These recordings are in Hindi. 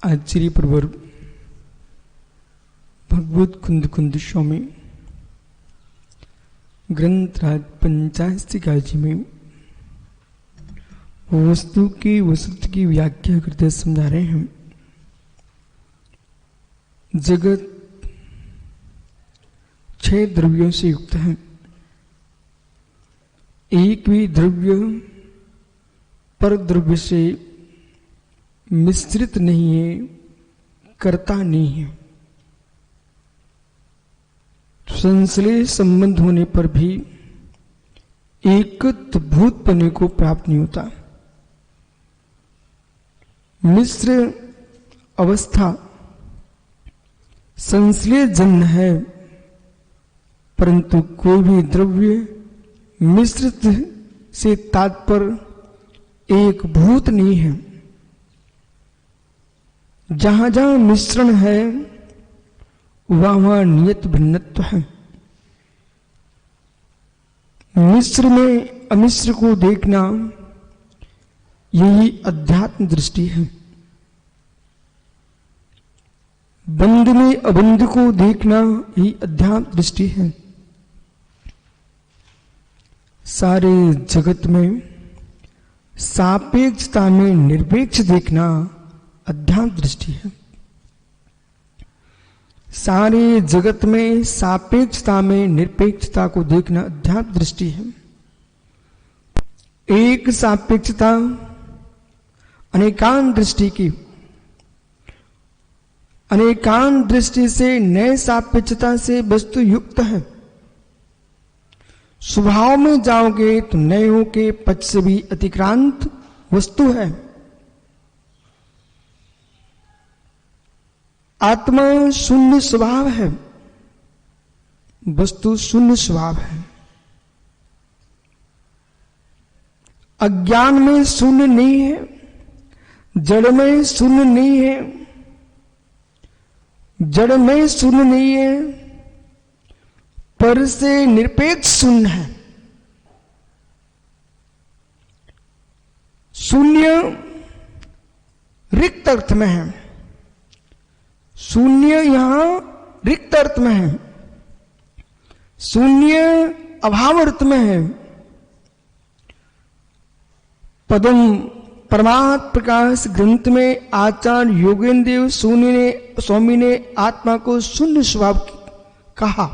आचार्य प्रवर भगवत कुंद कुंद स्वामी ग्रंथराज पंचास्तिका जी में वस्तु की वस्तु की व्याख्या करते समझा रहे हैं। जगत 6 द्रव्यों से युक्त है। एक भी द्रव्य पर द्रव्य से मिश्रित नहीं है, करता नहीं है। संश्लेष संबंध होने पर भी एकत्व भूत पने को प्राप्त नहीं होता। मिश्र अवस्था संश्लेष जन्य है, परंतु कोई भी द्रव्य मिश्रित से तात्पर्य एक भूत नहीं है। जहां जहां मिश्रण है वहां वहां नियत भिन्नत्व है। मिश्र में अमिश्र को देखना यही अध्यात्म दृष्टि है। बंध में अबंध को देखना यही अध्यात्म दृष्टि है। सारे जगत में सापेक्षता में निरपेक्ष देखना अध्यात्म दृष्टि है। सारे जगत में सापेक्षता में निरपेक्षता को देखना अध्यात्म दृष्टि है। एक सापेक्षता अनेकांत दृष्टि की, अनेकांत दृष्टि से नए सापेक्षता से वस्तु युक्त है। स्वभाव में जाओगे तो नयों के पक्ष से भी अतिक्रांत वस्तु है। आत्मा शून्य स्वभाव है, वस्तु शून्य स्वभाव है। अज्ञान में शून्य नहीं है, जड़ में शून्य नहीं है, जड़ में शून्य नहीं है, पर से निरपेक्ष शून्य है। शून्य रिक्त अर्थ में है, शून्य यहां रिक्त अर्थ में है, शून्य अभाव अर्थ में है। पदम परमात्म प्रकाश ग्रंथ में आचार्य योगेंद्र स्वामी ने आत्मा को शून्य स्वभाव कहा।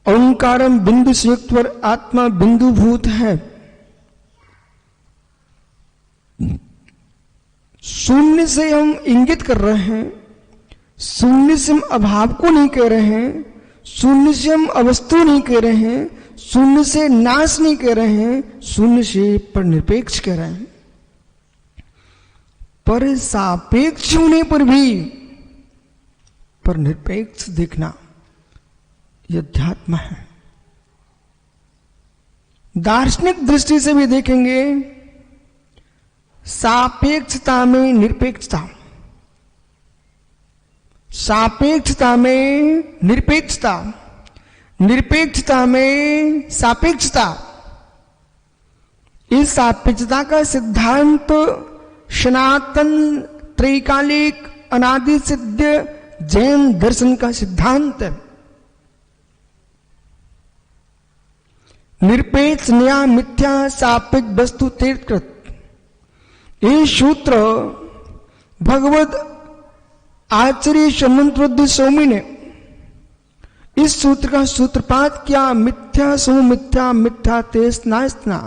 ओंकारम बिंदु से युक्त पर आत्मा बिंदु भूत है। शून्य से हम इंगित कर रहे हैं, शून्य से हम अभाव को नहीं कह रहे हैं, शून्य से हम अवस्तु नहीं कह रहे हैं, शून्य से नाश नहीं कह रहे हैं, शून्य से पर निरपेक्ष कह रहे हैं। पर सापेक्ष होने पर भी पर निरपेक्ष देखना यह अध्यात्म है। दार्शनिक दृष्टि से भी देखेंगे, सापेक्षता में निरपेक्षता, सापेक्षता में निरपेक्षता, निरपेक्षता में सापेक्षता। इस सापेक्षता का सिद्धांत सनातन त्रैकालिक अनादि सिद्ध जैन दर्शन का सिद्धांत है। निरपेक्ष न्याय मिथ्या सापेक्ष वस्तु तीर्थकृत, ये सूत्र भगवत आचार्य शमंतरुद्ध स्वामी ने इस सूत्र का सूत्रपात किया। मिथ्या सो मिथ्या, मिथ्या तेज नास्तना,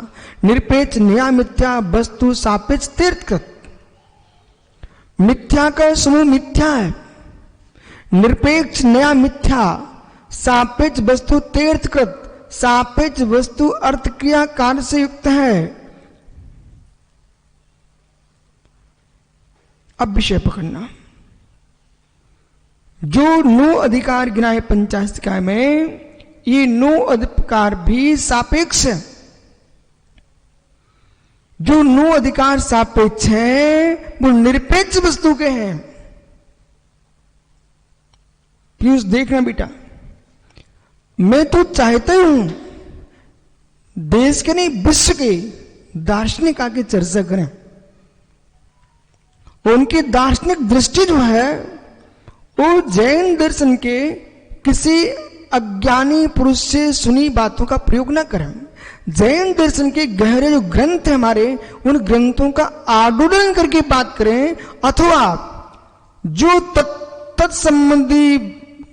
निरपेक्ष न्याय मिथ्या वस्तु सापेक्ष तीर्थकृत। मिथ्या का समूह मिथ्या है, निरपेक्ष न्याय मिथ्या, सापेक्ष वस्तु तीर्थकृत। सापेक्ष वस्तु अर्थ क्रिया कार्य से युक्त है। अब विषय पकड़ना, जो 9 अधिकार गिनाए पंचास्तिका में, ये 9 अधिकार भी सापेक्ष है। जो 9 अधिकार सापेक्ष है वो निरपेक्ष वस्तु के हैं। प्लीज देखना बेटा, मैं तो चाहता हूं देश के नहीं विश्व के दार्शनिक आके चर्चा करें। उनकी दार्शनिक दृष्टि जो है वो जैन दर्शन के किसी अज्ञानी पुरुष से सुनी बातों का प्रयोग न करें। जैन दर्शन के गहरे जो ग्रंथ है हमारे, उन ग्रंथों का आडोलन करके बात करें, अथवा जो तत्संबंधी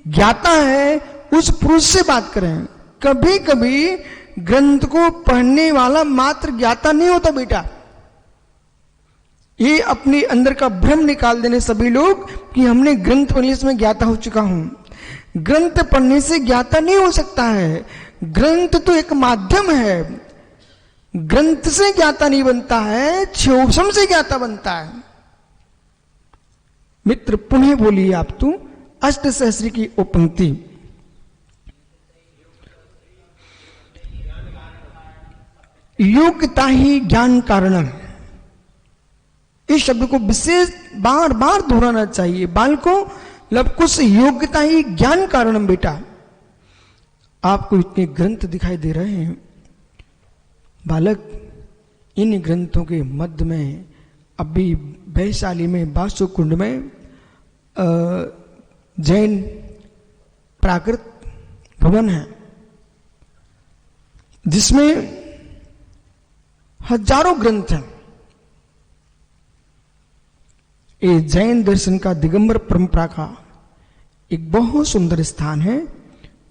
ज्ञाता है उस पुरुष से बात करें। कभी कभी ग्रंथ को पढ़ने वाला मात्र ज्ञाता नहीं होता बेटा। ये अपने अंदर का भ्रम निकाल देने सभी लोग कि हमने ग्रंथ पढ़ने से मैं ज्ञाता हो चुका हूं। ग्रंथ पढ़ने से ज्ञाता नहीं हो सकता है। ग्रंथ तो एक माध्यम है। ग्रंथ से ज्ञाता नहीं बनता है, क्षोभम से ज्ञाता बनता है। मित्र पुनः बोलिए आप तू अष्ट सहस्री की ओ पंक्ति। योग्यता ही ज्ञान कारणम, इस शब्द को विशेष बार बार दोहराना चाहिए बालकों। लवकुश योग्यता ही ज्ञान कारणम। बेटा आपको इतने ग्रंथ दिखाई दे रहे हैं बालक, इन ग्रंथों के मध्य में अभी वैशाली में बासुकुंड में जैन प्राकृत भवन है, जिसमें हजारों ग्रंथ हैं। ये जैन दर्शन का दिगंबर परंपरा का एक बहुत सुंदर स्थान है,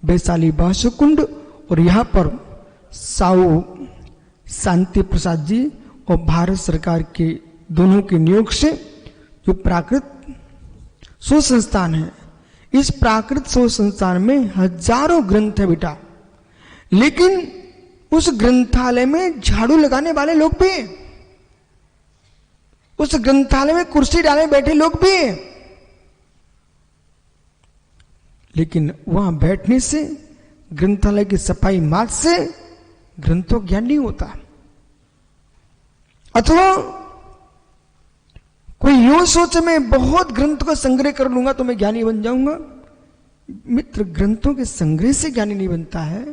वैशाली बासुकुंड। और यहां पर साऊ शांति प्रसाद जी और भारत सरकार के दोनों के नियोग से जो प्राकृत शोध संस्थान है, इस प्राकृत शोध संस्थान में हजारों ग्रंथ है बेटा। लेकिन उस ग्रंथालय में झाड़ू लगाने वाले लोग भी हैं, उस ग्रंथालय में कुर्सी डाले बैठे लोग भी हैं। लेकिन वहां बैठने से, ग्रंथालय की सफाई मार्च से ग्रंथों ज्ञान नहीं होता। अथवा कोई यूं सोचे मैं बहुत ग्रंथ का संग्रह कर लूंगा तो मैं ज्ञानी बन जाऊंगा। मित्र ग्रंथों के संग्रह से ज्ञानी नहीं बनता है।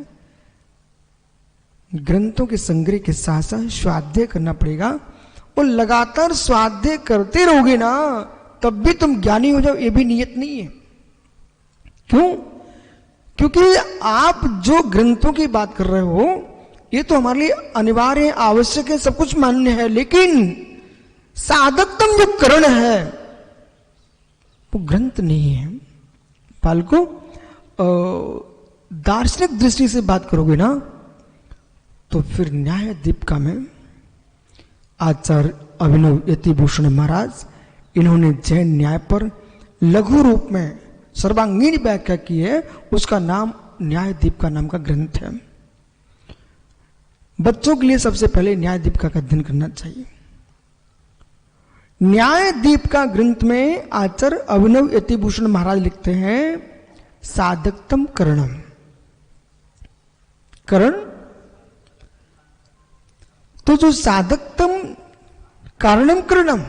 ग्रंथों के संग्रह के साथ साथ स्वाध्याय करना पड़ेगा, और लगातार स्वाध्याय करते रहोगे ना तब भी तुम ज्ञानी हो जाओ, ये भी नियत नहीं है। क्यों? क्योंकि आप जो ग्रंथों की बात कर रहे हो ये तो हमारे लिए अनिवार्य है, आवश्यक है, सब कुछ मान्य है, लेकिन साधकतम जो करण है वो ग्रंथ नहीं है। बालकों दार्शनिक दृष्टि से बात करोगे ना तो फिर न्याय दीपिका में आचार्य अभिनव यतिभूषण महाराज, इन्होंने जैन न्याय पर लघु रूप में सर्वांगीण व्याख्या की है। उसका नाम न्याय दीपिका नाम का ग्रंथ है। बच्चों के लिए सबसे पहले न्याय दीपिका का अध्ययन करना चाहिए। न्याय दीपिका ग्रंथ में आचार्य अभिनव यतिभूषण महाराज लिखते हैं साधकतम करणम। करण तो जो साधकतम कारणम करणम,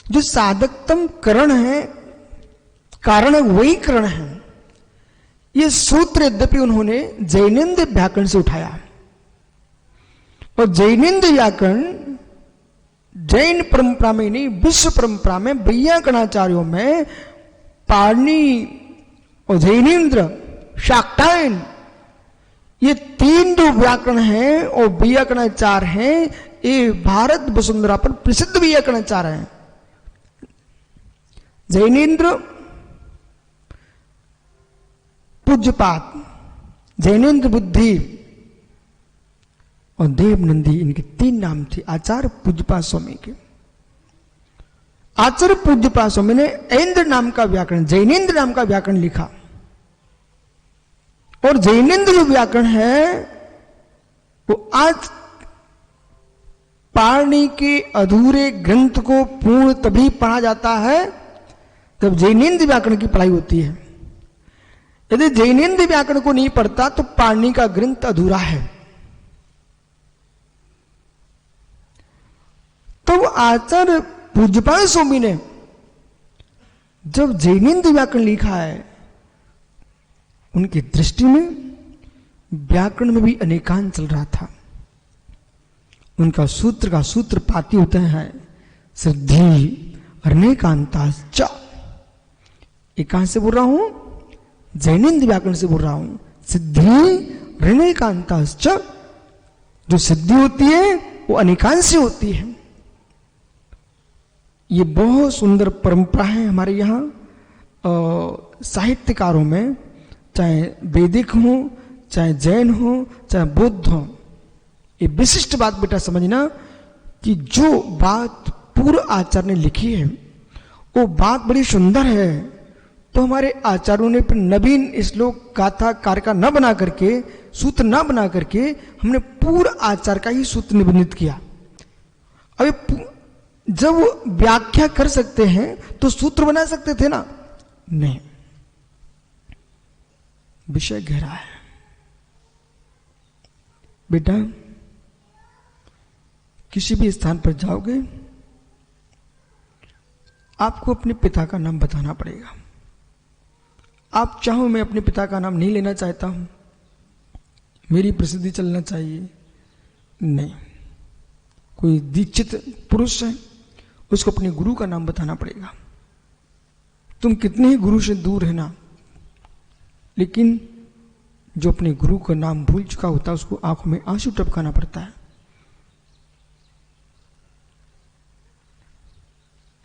जो साधकतम करण है, कारण वही करण है। ये सूत्र यद्यपि उन्होंने जैनेन्द्र व्याकरण से उठाया, और जैनेन्द्र व्याकरण जैन परंपरा में नहीं विश्व परंपरा में वैयाकरणाचार्यों में पाणिनि और जैनेन्द्र शाक्टायन, ये तीन जो व्याकरण हैं और वैयाकरणाचार्य हैं, ये भारत वसुंधरा पर प्रसिद्ध वैयाकरणाचार्य हैं। जैनेन्द्र पूज्यपाद, जैनेन्द्र बुद्धि और देवनंदी, इनके तीन नाम थे आचार्य पूज्यपाद स्वामी के। आचार्य पूज्यपाद स्वामी ने ऐन्द्र नाम का व्याकरण, जैनेन्द्र नाम का व्याकरण लिखा, और जैनेन्द्र जो व्याकरण है वो आज पाणिनि के अधूरे ग्रंथ को पूर्ण तभी पढ़ा जाता है जब जैनेन्द्र व्याकरण की पढ़ाई होती है। यदि जैनेन्द्र व्याकरण को नहीं पढ़ता तो पाणिनि का ग्रंथ अधूरा है। तो आचार्य पूज्यपाद स्वामी ने जब जैनेन्द्र व्याकरण लिखा है, उनकी दृष्टि में व्याकरण में भी अनेकांत चल रहा था। उनका सूत्र का सूत्रपाती होते हैं सिद्धि, ऋणैकांताश्च। ये कहां से बोल रहा हूं? जैनेन्द्र व्याकरण से बोल रहा हूं। सिद्धि ऋणैकांताश्च, जो सिद्धि होती है वो अनेकांशी होती है। ये बहुत सुंदर परंपरा है हमारे यहाँ साहित्यकारों में, चाहे वैदिक हो, चाहे जैन हो, चाहे बुद्ध हो। ये विशिष्ट बात बेटा समझना कि जो बात पूर्व आचार्य ने लिखी है वो बात बड़ी सुंदर है, तो हमारे आचार्यों ने फिर नवीन श्लोक गाथा कारका न बना करके, सूत्र न बना करके, हमने पूर्व आचार्य का ही सूत्र निबंधित किया। अब जब व्याख्या कर सकते हैं तो सूत्र बना सकते थे ना? नहीं, विषय गहरा है बेटा। किसी भी स्थान पर जाओगे आपको अपने पिता का नाम बताना पड़ेगा। आप चाहो मैं अपने पिता का नाम नहीं लेना चाहता हूं, मेरी प्रसिद्धि चलना चाहिए, नहीं। कोई दीक्षित पुरुष है उसको अपने गुरु का नाम बताना पड़ेगा। तुम कितने ही गुरु से दूर है ना, लेकिन जो अपने गुरु का नाम भूल चुका होता है उसको आंखों में आंसू टपकाना पड़ता है।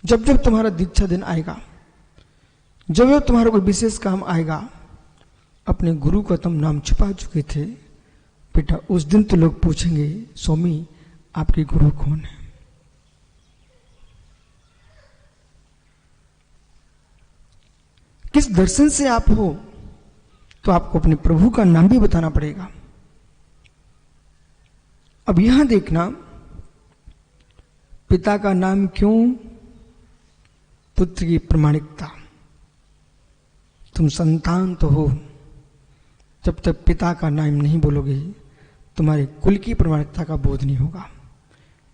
जब जब तुम्हारा दीक्षा दिन आएगा, जब जब तुम्हारा कोई विशेष काम आएगा, अपने गुरु का तुम नाम छुपा चुके थे बेटा, उस दिन तो लोग पूछेंगे स्वामी आपके गुरु कौन है? किस दर्शन से आप हो? तो आपको अपने प्रभु का नाम भी बताना पड़ेगा। अब यहां देखना, पिता का नाम क्यों? पुत्र की प्रमाणिकता। तुम संतान तो हो, जब तक पिता का नाम नहीं बोलोगे तुम्हारे कुल की प्रमाणिकता का बोध नहीं होगा।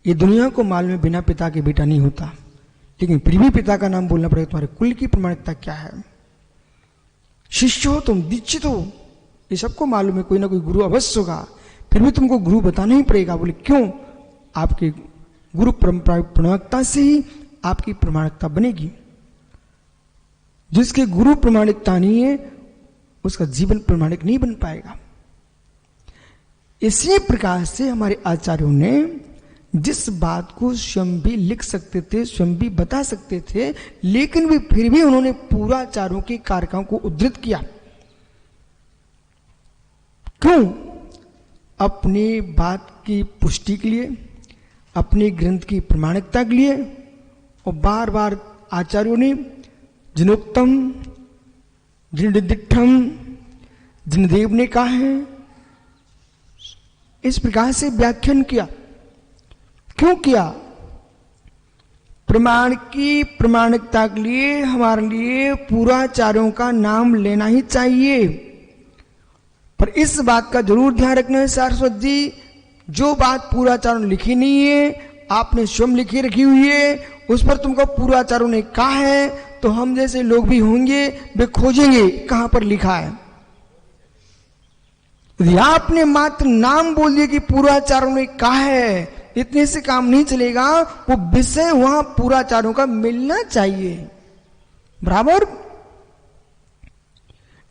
ये दुनिया को मालूम है बिना पिता के बेटा नहीं होता, लेकिन फिर भी पिता का नाम बोलना पड़ेगा। तुम्हारे कुल की प्रमाणिकता क्या है? शिष्य हो तुम, दीक्षित हो, ये सबको मालूम है कोई ना कोई गुरु अवश्य होगा, फिर भी तुमको गुरु बताना ही पड़ेगा। बोले क्यों? आपके गुरु परंपरा प्रमाणिकता से ही आपकी प्रमाणिकता बनेगी। जिसके गुरु प्रमाणिकता नहीं है उसका जीवन प्रमाणिक नहीं बन पाएगा। इसी प्रकार से हमारे आचार्यों ने जिस बात को स्वयं भी लिख सकते थे, स्वयं भी बता सकते थे, लेकिन भी फिर भी उन्होंने पूर्वाचार्यों के कारकों को उद्धृत किया। क्यों? अपनी बात की पुष्टि के लिए, अपने ग्रंथ की प्रमाणिकता के लिए। और बार बार आचार्यों ने जिनोक्तम, जिनदिठम, जिनदेव ने कहा है, इस प्रकार से व्याख्यान किया। क्यों किया? प्रमाण की प्रमाणिकता के लिए हमारे लिए पूर्वाचार्यों का नाम लेना ही चाहिए। पर इस बात का जरूर ध्यान रखना है सारस्वत जी, जो बात पूर्वाचार्यों ने लिखी नहीं है, आपने स्वयं लिखी रखी हुई है, उस पर तुमको पूर्वाचार्यों ने कहा है, तो हम जैसे लोग भी होंगे वे खोजेंगे कहां पर लिखा है। यदि आपने मात्र नाम बोल दिया कि पूर्वाचार्यों ने कहा है, इतने से काम नहीं चलेगा। वो विषय वहां पूर्वाचार्यों का मिलना चाहिए, बराबर।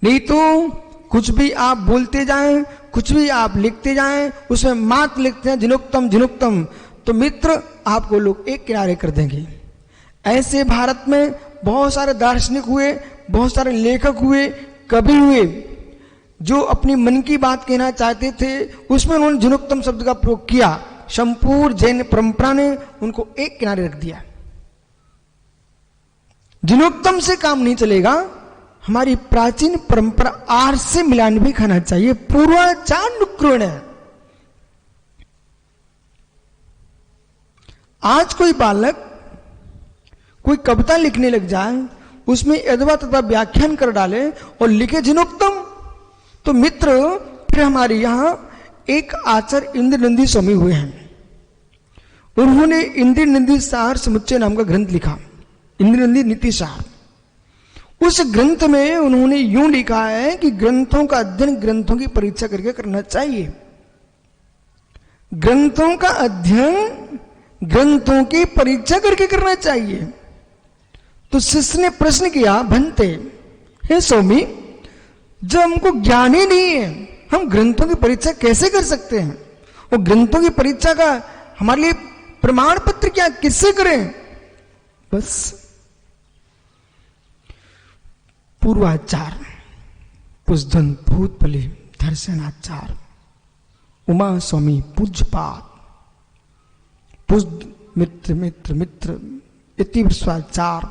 नहीं तो कुछ भी आप बोलते जाएं, कुछ भी आप लिखते जाएं, उसमें मात्र लिखते हैं जिनोक्तम जिनोक्तम, तो मित्र आपको लोग एक किनारे कर देंगे। ऐसे भारत में बहुत सारे दार्शनिक हुए, बहुत सारे लेखक हुए, कवि हुए, जो अपनी मन की बात कहना चाहते थे उसमें उन्होंने जिनोक्तम शब्द का प्रयोग किया। संपूर्ण जैन परंपरा ने उनको एक किनारे रख दिया। जिनोक्तम से काम नहीं चलेगा, हमारी प्राचीन परंपरा आर से मिलान भी खाना चाहिए। पूर्वाचार नुक्रोण है। आज कोई बालक कोई कविता लिखने लग जाए, उसमें यदवा तथा व्याख्यान कर डाले और लिखे जिनोक्तम, तो मित्र फिर हमारे यहां एक आचार्य इंद्रनंदी स्वामी हुए हैं, उन्होंने इंद्रनंदी सार समुच्चय नाम का ग्रंथ लिखा, इंद्रनंदी नीति सार। उस ग्रंथ में उन्होंने यूं लिखा है कि ग्रंथों का अध्ययन ग्रंथों की परीक्षा करके करना चाहिए। ग्रंथों का अध्ययन ग्रंथों की परीक्षा करके करना चाहिए। तो शिष्य ने प्रश्न किया, भंते, हे स्वामी, जब हमको ज्ञान ही नहीं है, हम ग्रंथों की परीक्षा कैसे कर सकते हैं? वो ग्रंथों की परीक्षा का हमारे लिए प्रमाण पत्र क्या, किससे करें? बस पूर्वाचार, पुष्धन भूतपली दर्शनाचार, उमा स्वामी पूज्यपाद, पुष्ध मित्र मित्र मित्र इति विश्वाचार,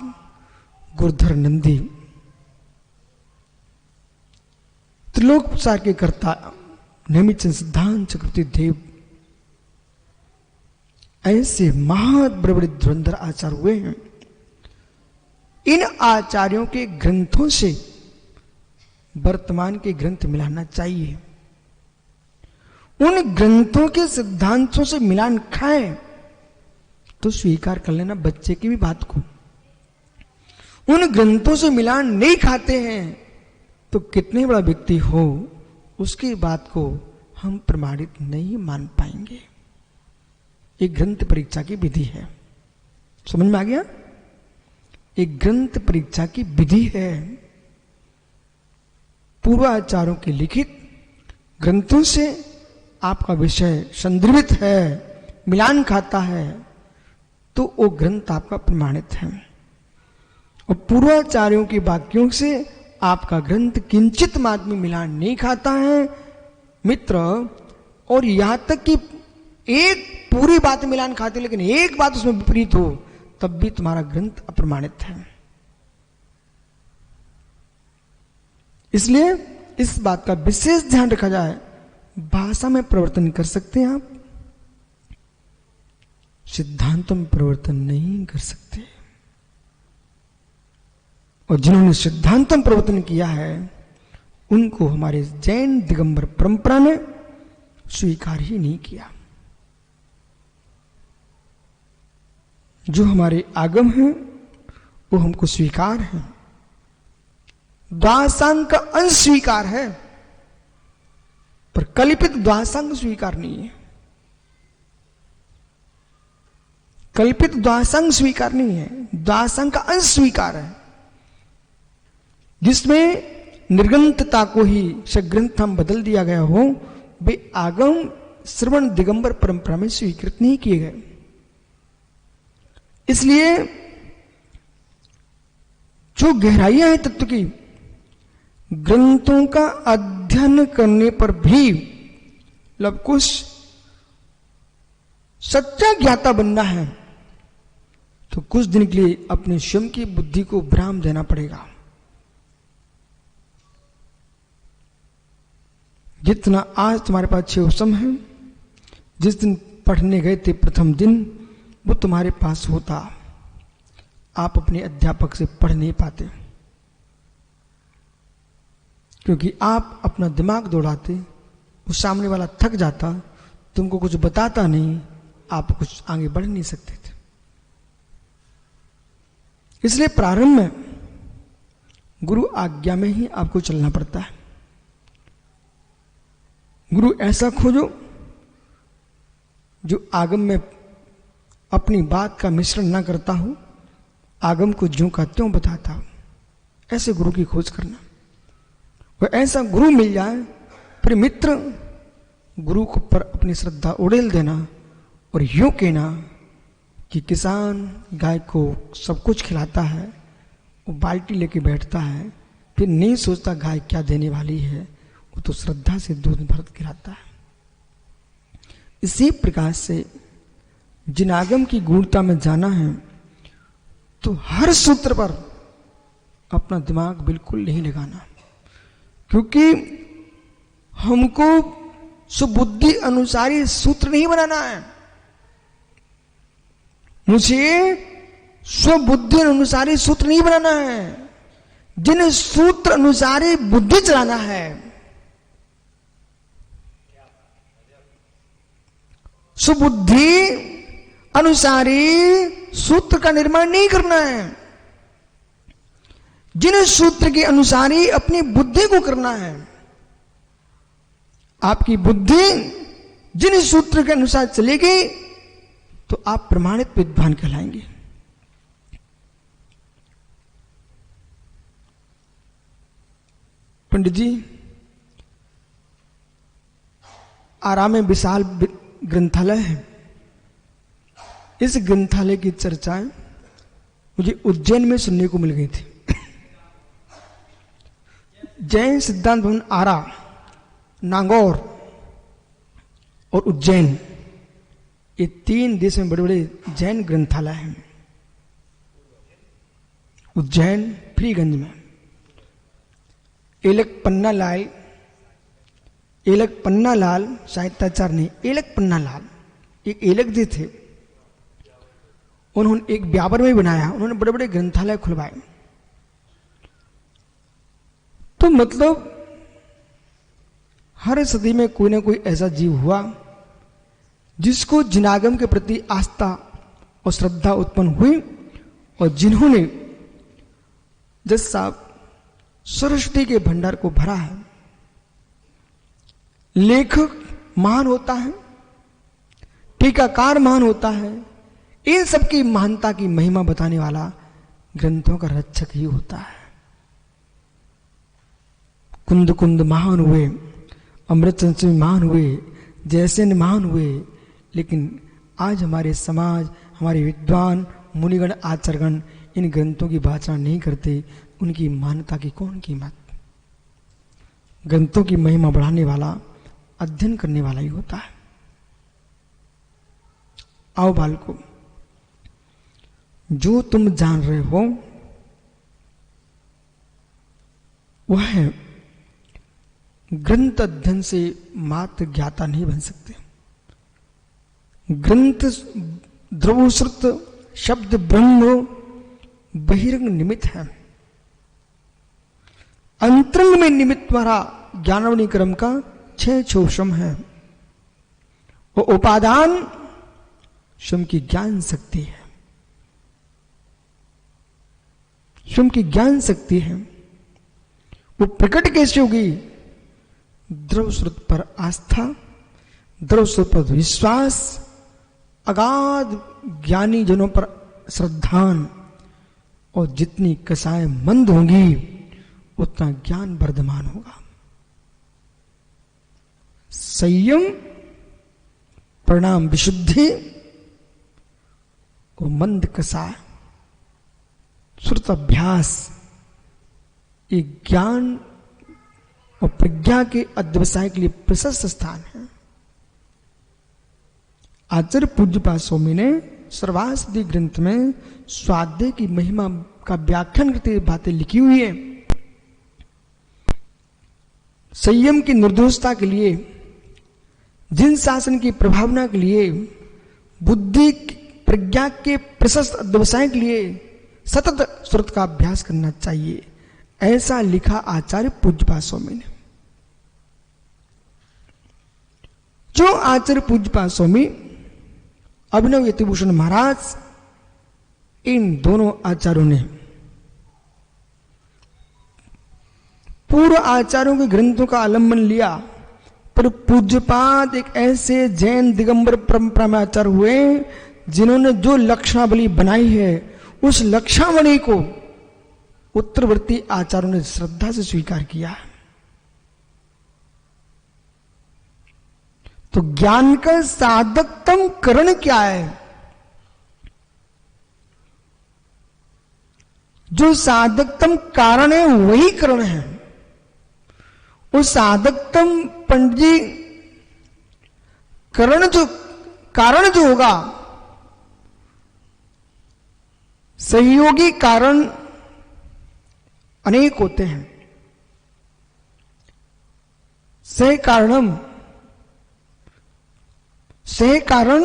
गुरुधर नंदी, त्रिलोक प्रसार के कर्ता नेमिचंद सिद्धांत चक्रवर्ती देव, ऐसे महान बड़े बड़े धुरंधर आचार्य हुए हैं। इन आचार्यों के ग्रंथों से वर्तमान के ग्रंथ मिलाना चाहिए। उन ग्रंथों के सिद्धांतों से मिलान खाएं तो स्वीकार कर लेना बच्चे की भी बात को। उन ग्रंथों से मिलान नहीं खाते हैं तो कितने बड़ा व्यक्ति हो, उसकी बात को हम प्रमाणित नहीं मान पाएंगे। एक ग्रंथ परीक्षा की विधि है, समझ में आ गया? एक ग्रंथ परीक्षा की विधि है। पूर्वाचार्यों के लिखित ग्रंथों से आपका विषय संदर्भित है, मिलान खाता है, तो वो ग्रंथ आपका प्रमाणित है। और पूर्वाचार्यों के वाक्यों से आपका ग्रंथ किंचित मात्र में मिलान नहीं खाता है मित्र, और यहां तक कि एक पूरी बात मिलान खाते लेकिन एक बात उसमें विपरीत हो, तब भी तुम्हारा ग्रंथ अप्रमाणित है। इसलिए इस बात का विशेष ध्यान रखा जाए। भाषा में परिवर्तन कर सकते हैं आप, सिद्धांतों में परिवर्तन नहीं कर सकते। और जिन्होंने सिद्धांतों में परिवर्तन किया है उनको हमारे जैन दिगंबर परंपरा ने स्वीकार ही नहीं किया। जो हमारे आगम हैं वो हमको स्वीकार है, द्वादशांग का अंश स्वीकार है, पर कल्पित द्वादशांग स्वीकार नहीं है। कल्पित द्वादशांग स्वीकार नहीं है, द्वादशांग का अंश स्वीकार है, जिसमें निर्ग्रंथता को ही सग्रंथ हम बदल दिया गया हो, वे आगम श्रवण दिगंबर परंपरा में स्वीकृत नहीं किए गए। इसलिए जो गहराइयां हैं तत्व की, ग्रंथों का अध्ययन करने पर भी कुछ सच्चा ज्ञाता बनना है तो कुछ दिन के लिए अपने स्वयं की बुद्धि को विराम देना पड़ेगा। जितना आज तुम्हारे पास 6 समय है, जिस दिन पढ़ने गए थे प्रथम दिन, वो तुम्हारे पास होता, आप अपने अध्यापक से पढ़ नहीं पाते, क्योंकि आप अपना दिमाग दौड़ाते, वो सामने वाला थक जाता, तुमको कुछ बताता नहीं, आप कुछ आगे बढ़ नहीं सकते थे। इसलिए प्रारंभ में गुरु आज्ञा में ही आपको चलना पड़ता है। गुरु ऐसा खोजो जो आगम में अपनी बात का मिश्रण ना करता हो, आगम को ज्यों का त्यों बताता हो, ऐसे गुरु की खोज करना। वह ऐसा गुरु मिल जाए, फिर मित्र गुरु को पर अपनी श्रद्धा उड़ेल देना और यूं कहना कि किसान गाय को सब कुछ खिलाता है, वो बाल्टी लेके बैठता है, फिर नहीं सोचता गाय क्या देने वाली है, वो तो श्रद्धा से दूध भर खिलाता है। इसी प्रकार से जिन आगम की गूढ़ता में जाना है तो हर सूत्र पर अपना दिमाग बिल्कुल नहीं लगाना, क्योंकि हमको सुबुद्धि अनुसारी सूत्र नहीं बनाना है। मुझे स्वबुद्धि अनुसारी सूत्र नहीं बनाना है, जिन सूत्र अनुसारी बुद्धि चलाना है। सुबुद्धि अनुसारी सूत्र का निर्माण नहीं करना है, जिन सूत्र के अनुसारी अपनी बुद्धि को करना है। आपकी बुद्धि जिन सूत्र के अनुसार चलेगी तो आप प्रमाणित विद्वान कहलाएंगे। पंडित जी, आराम में विशाल ग्रंथालय है। इस ग्रंथालय की चर्चाएं मुझे उज्जैन में सुनने को मिल गई थी। जैन सिद्धांत भवन आरा, नागौर और उज्जैन, ये 3 देश में बड़े बड़े जैन ग्रंथालय हैं। उज्जैन फ्रीगंज में एलक पन्ना लाल साहित्याचार्य ने, एलक पन्ना लाल एक एलक जी थे, उन्होंने एक ब्यावर में बनाया, उन्होंने बड़े बड़े ग्रंथालय खुलवाए। तो मतलब हर सदी में कोई ना कोई ऐसा जीव हुआ जिसको जिनागम के प्रति आस्था और श्रद्धा उत्पन्न हुई, और जिन्होंने जज साहब सरस्वती के भंडार को भरा है। लेखक महान होता है, टीकाकार महान होता है, इन सबकी महानता की महिमा बताने वाला ग्रंथों का रक्षक ही होता है। कुंद कुंद महान हुए, अमृत संस्वी महान हुए, जयसेन महान हुए, लेकिन आज हमारे समाज, हमारे विद्वान मुनिगण आचार्यगण इन ग्रंथों की भाषा नहीं करते। उनकी मान्यता की कौन कीमत? ग्रंथों की महिमा बढ़ाने वाला, अध्ययन करने वाला ही होता है। आओ बालको, जो तुम जान रहे हो वह है ग्रंथ अध्ययन से मात्र ज्ञाता नहीं बन सकते। ग्रंथ द्रवश्रुत शब्द ब्रह्म बहिरंग निमित्त है, अंतरंग में निमित्त वाला ज्ञानवनी क्रम का 6 छोषम है। वो उपादान स्वयं की ज्ञान शक्ति है, स्वयं की ज्ञान शक्ति है। वो प्रकट कैसे होगी? द्रव स्रोत पर आस्था, द्रव स्रोत पर विश्वास, अगाध ज्ञानी जनों पर श्रद्धान, और जितनी कसाएं मंद होंगी उतना ज्ञान वर्धमान होगा। संयम, प्रणाम, विशुद्धि और मंद कसाय, श्रुत अभ्यास, ये ज्ञान और प्रज्ञा के अध्यवसाय के लिए प्रशस्त स्थान है। आचार्य पूज्यपाद स्वामी ने सर्वास्ति ग्रंथ में स्वाध्याय की महिमा का व्याख्यान करते हुए बातें लिखी हुई है। संयम की निर्दोषता के लिए, जिन शासन की प्रभावना के लिए, बुद्धि प्रज्ञा के प्रशस्त अध्यवसाय के लिए सतत श्रुत का अभ्यास करना चाहिए, ऐसा लिखा आचार्य पूज्यपाद स्वामी ने। जो आचार्य पूज्यपाद स्वामी, अभिनव यतिभूषण महाराज, इन दोनों आचार्यों ने पूर्व आचार्यों के ग्रंथों का आलंबन लिया, पर पूज्यपाद एक ऐसे जैन दिगंबर परंपरा में आचार्य हुए जिन्होंने जो लक्षणावली बनाई है, उस लक्षणावली को उत्तरवर्ती आचार्यों ने श्रद्धा से स्वीकार किया। तो ज्ञान का साधकतम करण क्या है? जो साधकतम कारण है वही करण है। उस साधकतम पंडित जी कारण जो होगा, सहयोगी कारण अनेक होते हैं। सह कारण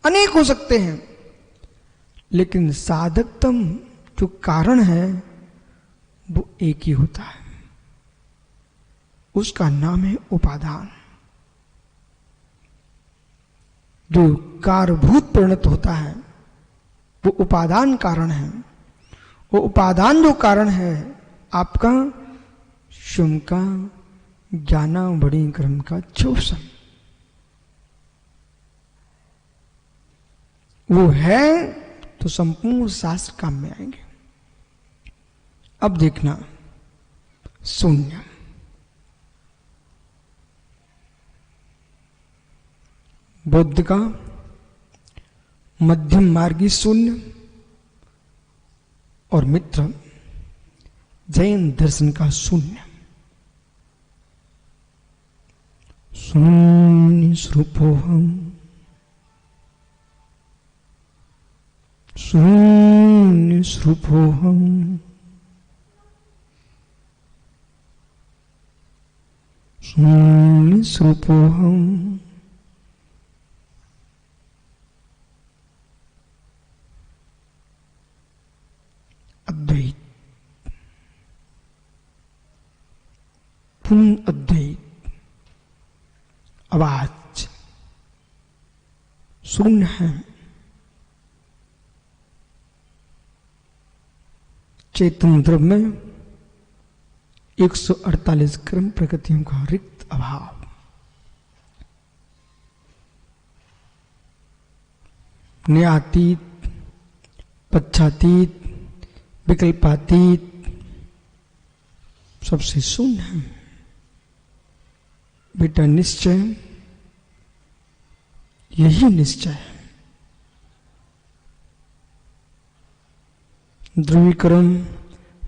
अनेक हो सकते हैं, लेकिन साधकतम जो कारण है वो एक ही होता है, उसका नाम है उपादान। जो कारभूत परिणत होता है वो उपादान कारण है। वो उपादान जो कारण है आपका शुम का ज्ञानावली क्रम का छोषण, वो है तो संपूर्ण शास्त्र काम में आएंगे। अब देखना, शून्य। बौद्ध का मध्यम मार्गी शून्य और मित्र जैन दर्शन का शून्य। शून्य स्वरूपोहम, शून्य स्वरूपोहम, शून्य स्वरूपोहम। अद्वैत, पूर्ण अद्वैत, आवाज शून्य है। चेतन द्रव्य में 148 क्रम प्रकृतियों का रिक्त अभाव। न्यातीत, पच्छातीत, विकल्पातीत, सबसे शून्य है। बेटा निश्चय, यही निश्चय है। ध्रुवीकरण,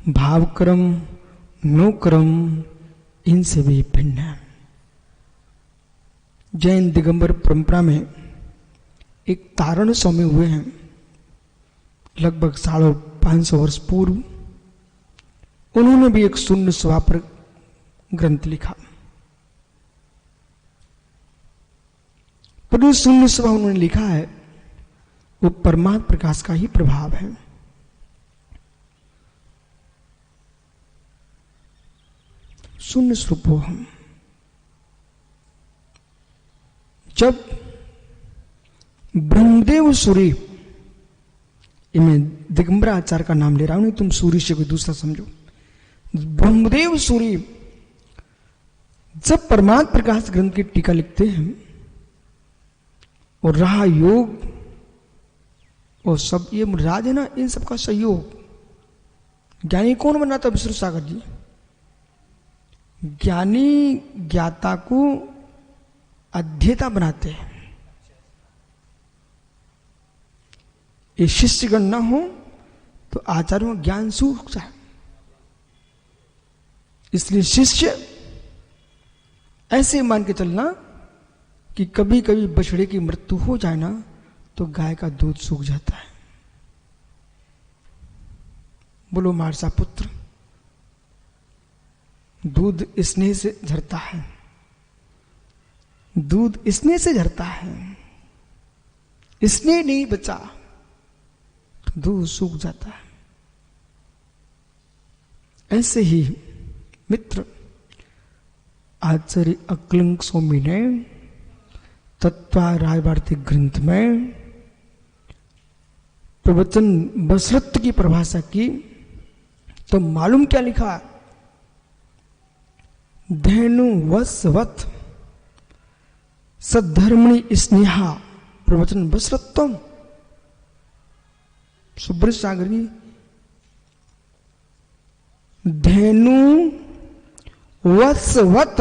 भावक्रम, नोक्रम, इनसे भी भिन्न है। जैन दिगंबर परंपरा में एक तारण स्वामी हुए हैं, लगभग 550 वर्ष पूर्व। उन्होंने भी एक शून्य स्वभाव पर ग्रंथ लिखा। पर शून्य स्वभाव उन्होंने लिखा है वो परमात्म प्रकाश का ही प्रभाव है। शून्य स्वरूप हम जब ब्रह्मदेव सूरी, मैं दिगंबर आचार्य का नाम ले रहा हूं, नहीं तुम सूरी से कोई दूसरा समझो। ब्रह्मदेव सूरी जब परमात्म प्रकाश ग्रंथ की टीका लिखते हैं और रहा योग और सब ये राज है ना, इन सबका सहयोग। ज्ञानी कौन बनाता? विष्णु सागर जी। ज्ञानी ज्ञाता को अध्येता बनाते हैं। ये शिष्यगण न हो तो आचार्यों का ज्ञान सूख जाए। इसलिए शिष्य ऐसे मान के चलना कि कभी कभी बछड़े की मृत्यु हो जाए ना तो गाय का दूध सूख जाता है। बोलो मारसा पुत्र, दूध स्नेह से झरता है, दूध स्नेह से झरता है। स्नेह नहीं बचा तो दूध सूख जाता है। ऐसे ही मित्र आचार्य अक्लिंग स्वामी ने तत्वाराय भारती ग्रंथ में प्रवचन बसरत की परिभाषा की तो मालूम क्या लिखा? धेनु वसवत सद्धर्मणि स्नेहा प्रवचन बसरत्तम। सुब्रत सागर जी, धेनु वसवत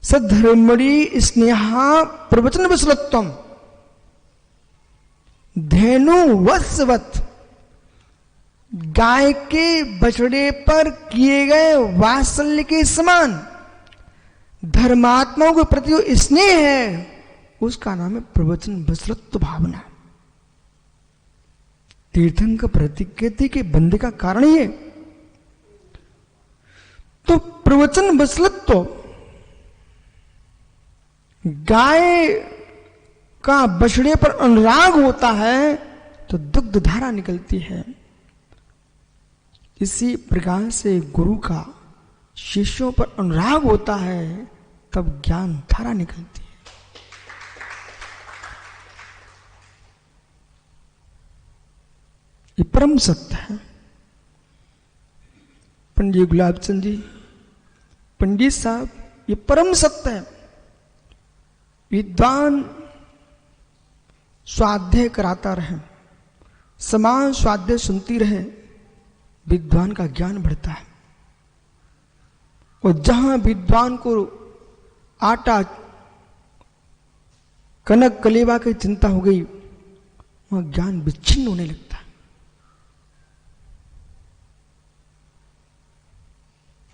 सद्धर्मणि स्नेहा प्रवचन बसरत्तम। धेनु वसवत, गाय के बछड़े पर किए गए वात्सल्य के समान धर्मात्माओं के प्रति जो स्नेह है उसका नाम है प्रवचन बसरत्व भावना। तीर्थंकर प्रतीक कहते के बंदे का कारण ही है। तो प्रवचन बसरत्व, गाय का बछड़े पर अनुराग होता है तो दुग्ध धारा निकलती है। इसी प्रकार से गुरु का शिष्यों पर अनुराग होता है तब ज्ञान धारा निकलती है। ये परम सत्य है। पंडित गुलाब चंद जी, पंडित साहब, ये परम सत्य है। विद्वान स्वाध्याय कराता रहे, समाज स्वाध्याय सुनती रहे, विद्वान का ज्ञान बढ़ता है। और जहां विद्वान को आटा कनक कलेवा की चिंता हो गई, वहां ज्ञान विच्छिन्न होने लगता है।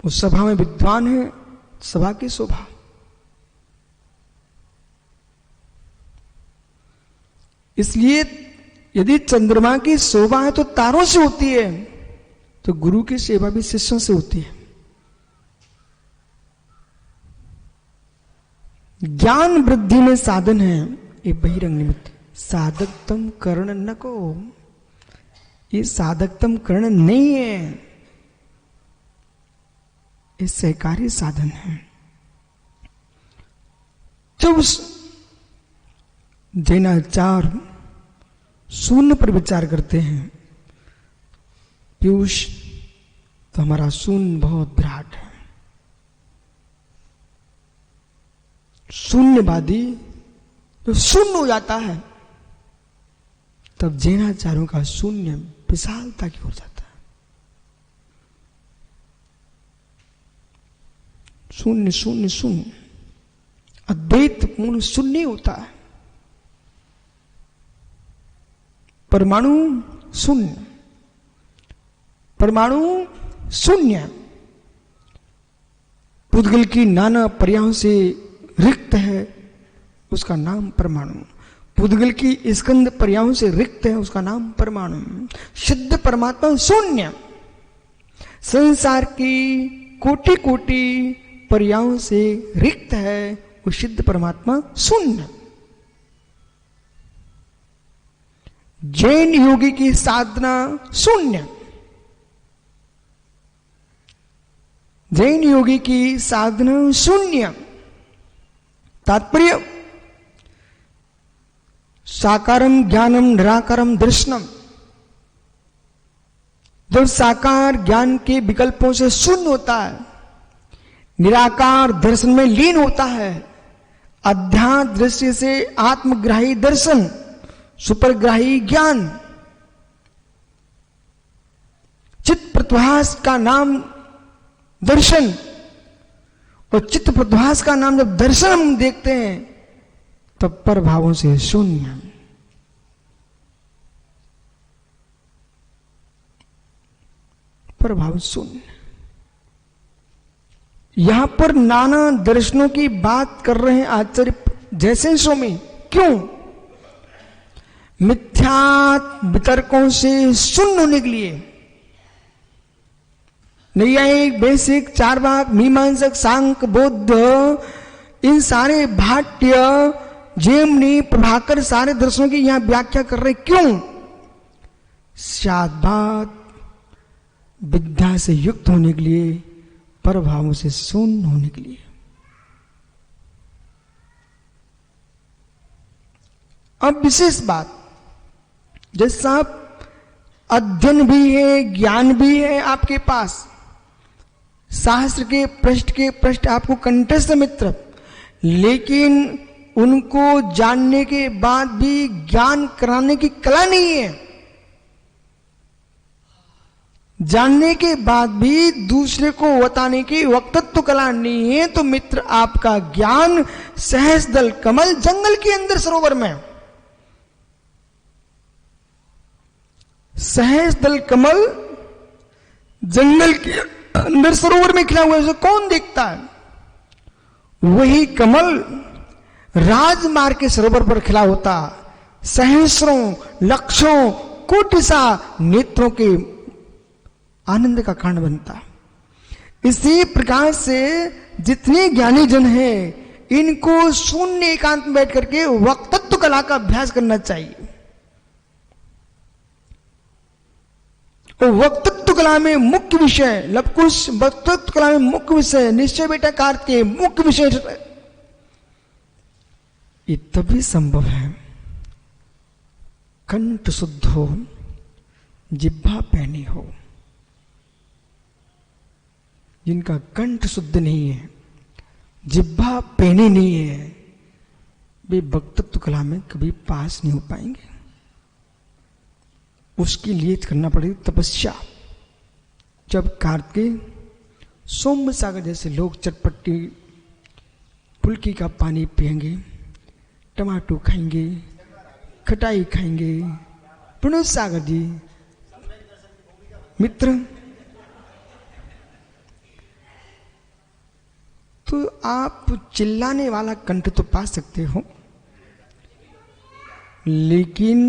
उस सभा में विद्वान है, सभा की शोभा। इसलिए यदि चंद्रमा की शोभा है तो तारों से होती है, तो गुरु की सेवा भी शिष्यों से होती है। ज्ञान वृद्धि में साधन है ये बहिरंग निमित्त। साधकतम कर्ण न को, ये साधकतम कर्ण नहीं है, ये सहकारी साधन है। जब जैनाचार शून्य पर विचार करते हैं, पीयूष तो हमारा शून्य बहुत विराट है। शून्यवादी जो शून्य हो जाता है, तब जैनाचार्यों का शून्य विशालता की हो जाता है। शून्य शून्य शून्य, अद्वैत पूर्ण शून्य होता है। परमाणु शून्य, परमाणु शून्य, पुद्गल की नाना पर्यायों से रिक्त है, उसका नाम परमाणु। पुद्गल की स्कंद पर्यायों से रिक्त है, उसका नाम परमाणु। शुद्ध परमात्मा शून्य, संसार की कोटि कोटि पर्यायों से रिक्त है, वो सिद्ध परमात्मा शून्य। जैन योगी की साधना शून्य, जैन योगी की साधना शून्य। तात्पर्य साकारम ज्ञानम निराकारम दर्शनम। जब साकार ज्ञान के विकल्पों से शून्य होता है, निराकार दर्शन में लीन होता है, अध्यात्म दृष्टि से आत्मग्राही दर्शन, सुपरग्राही ज्ञान, चित्त प्रत्यास का नाम दर्शन, और चित्त प्रत्यास का नाम जब दर्शन हम देखते हैं, तब पर भावों से शून्य। पर भाव शून्य। यहां पर नाना दर्शनों की बात कर रहे हैं आचार्य जैसे स्वामी। क्यों? मिथ्या वितर्कों से शून्य होने के लिए। नैयायिक, वैशेषिक, चार्वाक, मीमांसक, सांख्य, बौद्ध, इन सारे भाट्य, जैमिनी, प्रभाकर सारे दर्शनों की यहां व्याख्या कर रहे। क्यों? शाद्भात विद्या से युक्त होने के लिए, परभावों से शून्य होने के लिए। अब विशेष बात, जैसा अध्ययन भी है, ज्ञान भी है आपके पास, शास्त्र के पृष्ठ आपको कंठस्थ मित्र, लेकिन उनको जानने के बाद भी ज्ञान कराने की कला नहीं है। जानने के बाद भी दूसरे को बताने की वक्तत्व कला नहीं है, तो मित्र आपका ज्ञान सहज दल कमल जंगल के अंदर सरोवर में, सहज दल कमल जंगल के अंदर सरोवर में खिला हुआ है, उसे कौन देखता है? वही कमल राजमार्ग के सरोवर पर खिला होता, सहस्रों लक्षों कोटिसा नेत्रों के आनंद का कारण बनता। इसी प्रकार से जितने ज्ञानी जन हैं, इनको शून्य एकांत में बैठ करके वक्तत्व कला का अभ्यास करना चाहिए। तो वक्तत्व कला में मुख्य विषय लवकुश, वक्तत्व कला में मुख्य विषय निश्चय बेटा कार्त के मुख्य विषय, ये तभी संभव है कंठ शुद्ध हो, जिह्वा पैनी हो। जिनका कंठ शुद्ध नहीं है, जिह्वा पैनी नहीं है, वे वक्तत्व कला में कभी पास नहीं हो पाएंगे। उसके लिए करना पड़ेगी तपस्या। जब कार्तिकेय सौम्य सागर जैसे लोग चटपटी फुल्की का पानी पिएंगे, टमाटो खाएंगे, खटाई खाएंगे। प्रणव सागर जी मित्र, तो आप चिल्लाने वाला कंठ तो पा सकते हो, लेकिन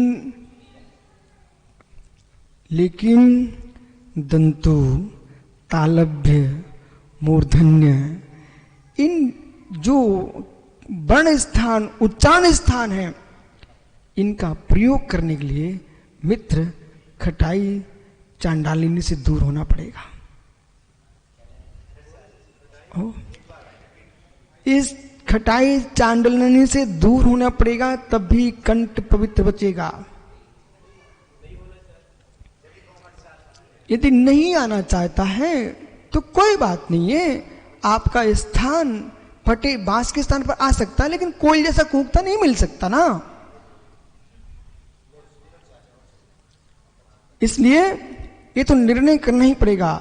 दंतु, तालभ्य, मूर्धन्य, इन जो वर्ण स्थान, उच्चारण स्थान है, इनका प्रयोग करने के लिए मित्र खटाई चांडालिनी से दूर होना पड़ेगा। इस खटाई चांडालिनी से दूर होना पड़ेगा, तब भी कंठ पवित्र बचेगा। यदि नहीं आना चाहता है तो कोई बात नहीं है, आपका स्थान फटे बांस के स्थान पर आ सकता है, लेकिन कोयल जैसा कूकता नहीं मिल सकता ना। इसलिए ये तो निर्णय करना ही पड़ेगा।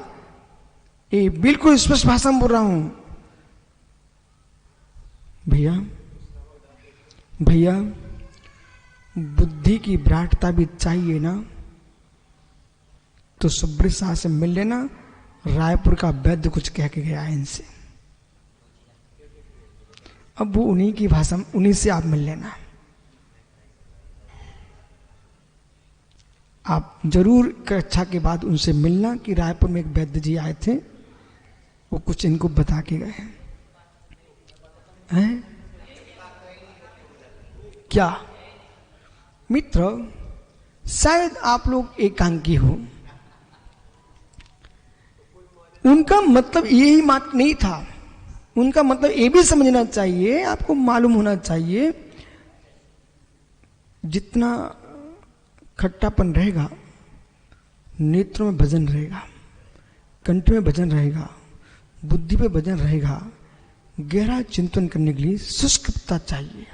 ये बिल्कुल स्पष्ट भाषा में बोल रहा हूं भैया, बुद्धि की विराटता भी चाहिए ना, तो सुब्रत शाह से मिल लेना। रायपुर का वैद्य कुछ कह के गया है इनसे, अब वो उन्हीं की भाषा में, उन्हीं से आप मिल लेना। आप जरूर कक्षा के बाद उनसे मिलना कि रायपुर में एक वैद्य जी आए थे, वो कुछ इनको बता के गए हैं। क्या मित्र, शायद आप लोग एकांकी हो, उनका मतलब यही मात्र नहीं था। उनका मतलब ये भी समझना चाहिए, आपको मालूम होना चाहिए, जितना खट्टापन रहेगा, नेत्रों में भजन रहेगा, कंठ में भजन रहेगा, बुद्धि पे भजन रहेगा, गहरा चिंतन करने के लिए शुष्कता चाहिए,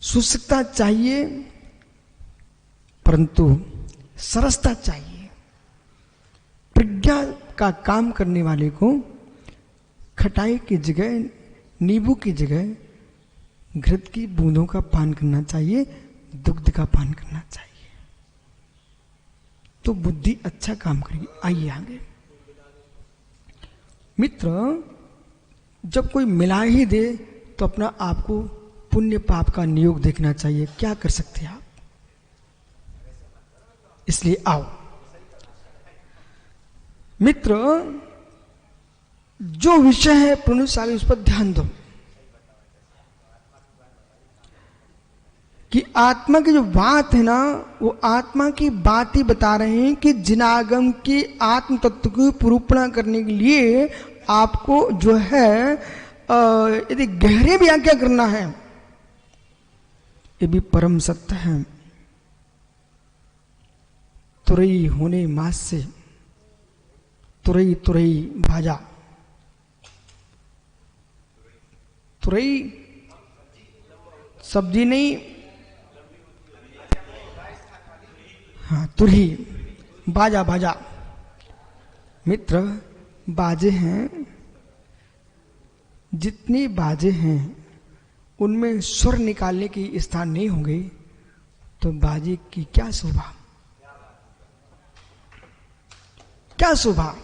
शुष्कता चाहिए, परंतु सरसता चाहिए। प्रज्ञा का काम करने वाले को खटाई की जगह, नींबू की जगह घृत की बूंदों का पान करना चाहिए, दुग्ध का पान करना चाहिए, तो बुद्धि अच्छा काम करेगी। आइए आगे मित्र, जब कोई मिला ही दे तो अपना आपको पुण्य पाप का नियोग देखना चाहिए, क्या कर सकते हैं आप। इसलिए आओ मित्र, जो विषय है प्रनुसारी, उस पर ध्यान दो कि आत्मा की जो बात है ना, वो आत्मा की बात ही बता रहे हैं कि जिनागम की आत्म तत्व की निरूपण करने के लिए आपको जो है यदि गहरे व्याख्या करना है, ये भी परम सत्य है। तुरई होने मास से तुरई तुरई भाजा, तुरई सब्जी नहीं, हाँ तुरही, बाजा बाजा। मित्र, बाजे हैं, जितनी बाजे हैं उनमें स्वर निकालने की स्थान नहीं होंगे तो बाजे की क्या शोभा, क्या शोभा।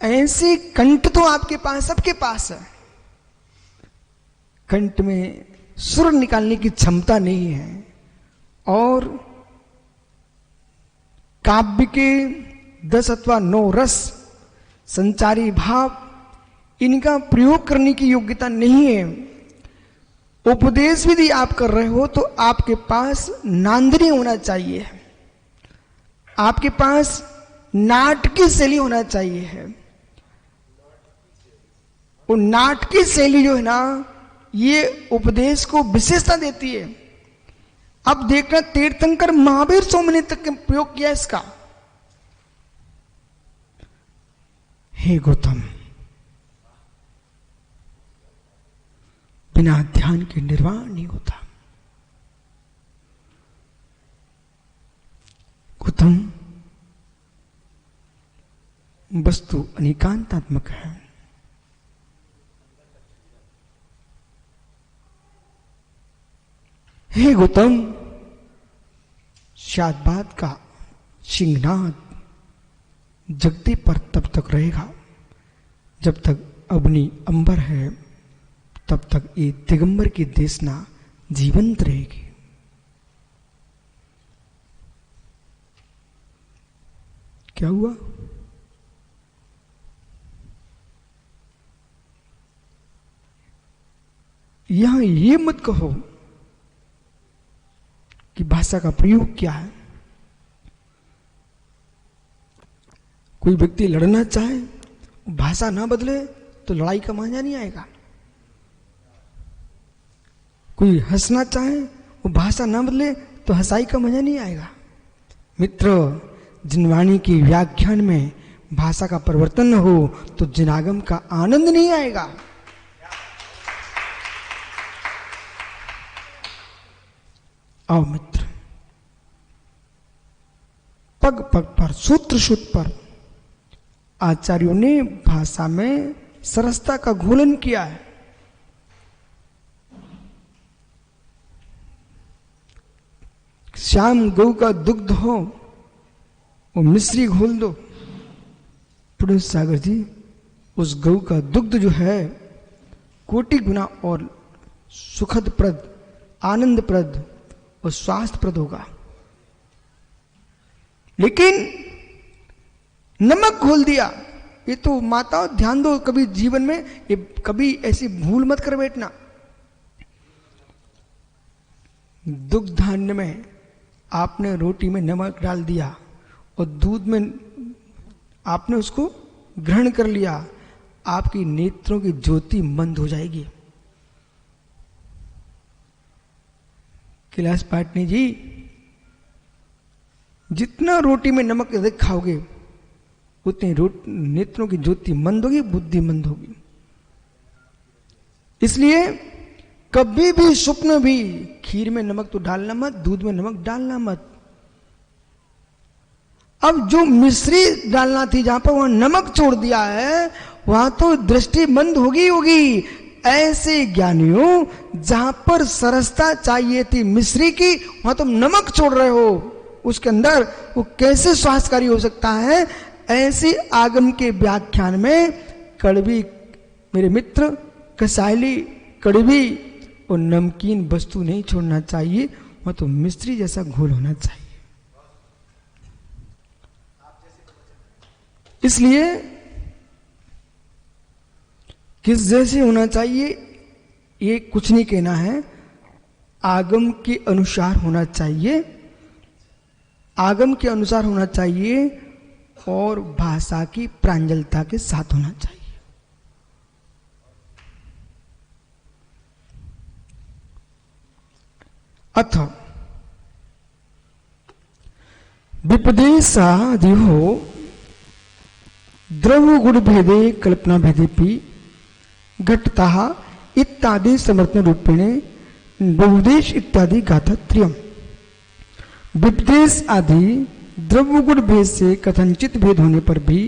ऐसे कंठ तो आपके पास, सबके पास है, कंठ में सुर निकालने की क्षमता नहीं है, और काव्य के 10 अथवा 9 रस संचारी भाव, इनका प्रयोग करने की योग्यता नहीं है। उपदेश यदि आप कर रहे हो तो आपके पास नांदनी होना चाहिए, आपके पास नाटकीय शैली होना चाहिए है। वो नाटकीय शैली जो है ना, ये उपदेश को विशेषता देती है। अब देखना, तीर्थंकर महावीर स्वामी ने तक प्रयोग किया इसका। हे गौतम, बिना ध्यान के निर्वाण नहीं होता। गौतम, वस्तु अनेकांतात्मक है। हे गौतम, शादबाद का सिंहनाद जगती पर तब तक रहेगा जब तक अग्नि अंबर है, तब तक ये दिगंबर की देशना जीवंत रहेगी। क्या हुआ? यहां ये मत कहो कि भाषा का प्रयोग क्या है। कोई व्यक्ति लड़ना चाहे, भाषा ना बदले तो लड़ाई का मजा नहीं आएगा। कोई हंसना चाहे, वो भाषा ना बदले तो हंसाई का मजा नहीं आएगा। मित्र, जिनवाणी की व्याख्यान में भाषा का परिवर्तन न हो तो जिनागम का आनंद नहीं आएगा। आओ मित्र, पग पग पर, सूत्र सूत्र पर आचार्यों ने भाषा में सरसता का घोलन किया है। श्याम गौ का दुग्ध हो, वो मिश्री घोल दो। पुरुष सागर जी, उस गौ का दुग्ध जो है कोटि गुना और सुखद प्रद, आनंद प्रद और स्वास्थ्य प्रद होगा। लेकिन नमक घोल दिया, ये तो माताओं ध्यान दो, कभी जीवन में ये कभी ऐसी भूल मत कर बैठना। दुग्ध धान्य में आपने रोटी में नमक डाल दिया और दूध में आपने उसको ग्रहण कर लिया, आपकी नेत्रों की ज्योति मंद हो जाएगी। कैलाश पाटनी जी, जितना रोटी में नमक अधिक खाओगे उतनी नेत्रों की ज्योति मंद होगी, बुद्धि मंद होगी। इसलिए कभी भी स्वप्न भी खीर में नमक तो डालना मत, दूध में नमक डालना मत। अब जो मिश्री डालना थी, जहां पर वहां नमक छोड़ दिया है, वहां तो दृष्टि मंद होगी होगी। ऐसे ज्ञानियों, जहां पर सरसता चाहिए थी मिश्री की, वहां तुम नमक छोड़ रहे हो उसके अंदर, वो कैसे स्वास्थ्यकारी हो सकता है? ऐसे आगम के व्याख्यान में कड़वी, मेरे मित्र, कसायली, कड़वी और नमकीन वस्तु नहीं छोड़ना चाहिए, वह तो मिश्री जैसा घोल होना चाहिए। इसलिए किस जैसे होना चाहिए ये कुछ नहीं कहना है, आगम के अनुसार होना चाहिए, आगम के अनुसार होना चाहिए और भाषा की प्रांजलता के साथ होना चाहिए। अथ विपदेशादिहो द्रव्य गुण भेदे कल्पना भेदेपि घटता इत्यादि समर्थन रूपेण बहुदेश इत्यादि गाथा त्रियम। विपदेश आदि द्रव्य गुण भेद से कथनचित भेद होने पर भी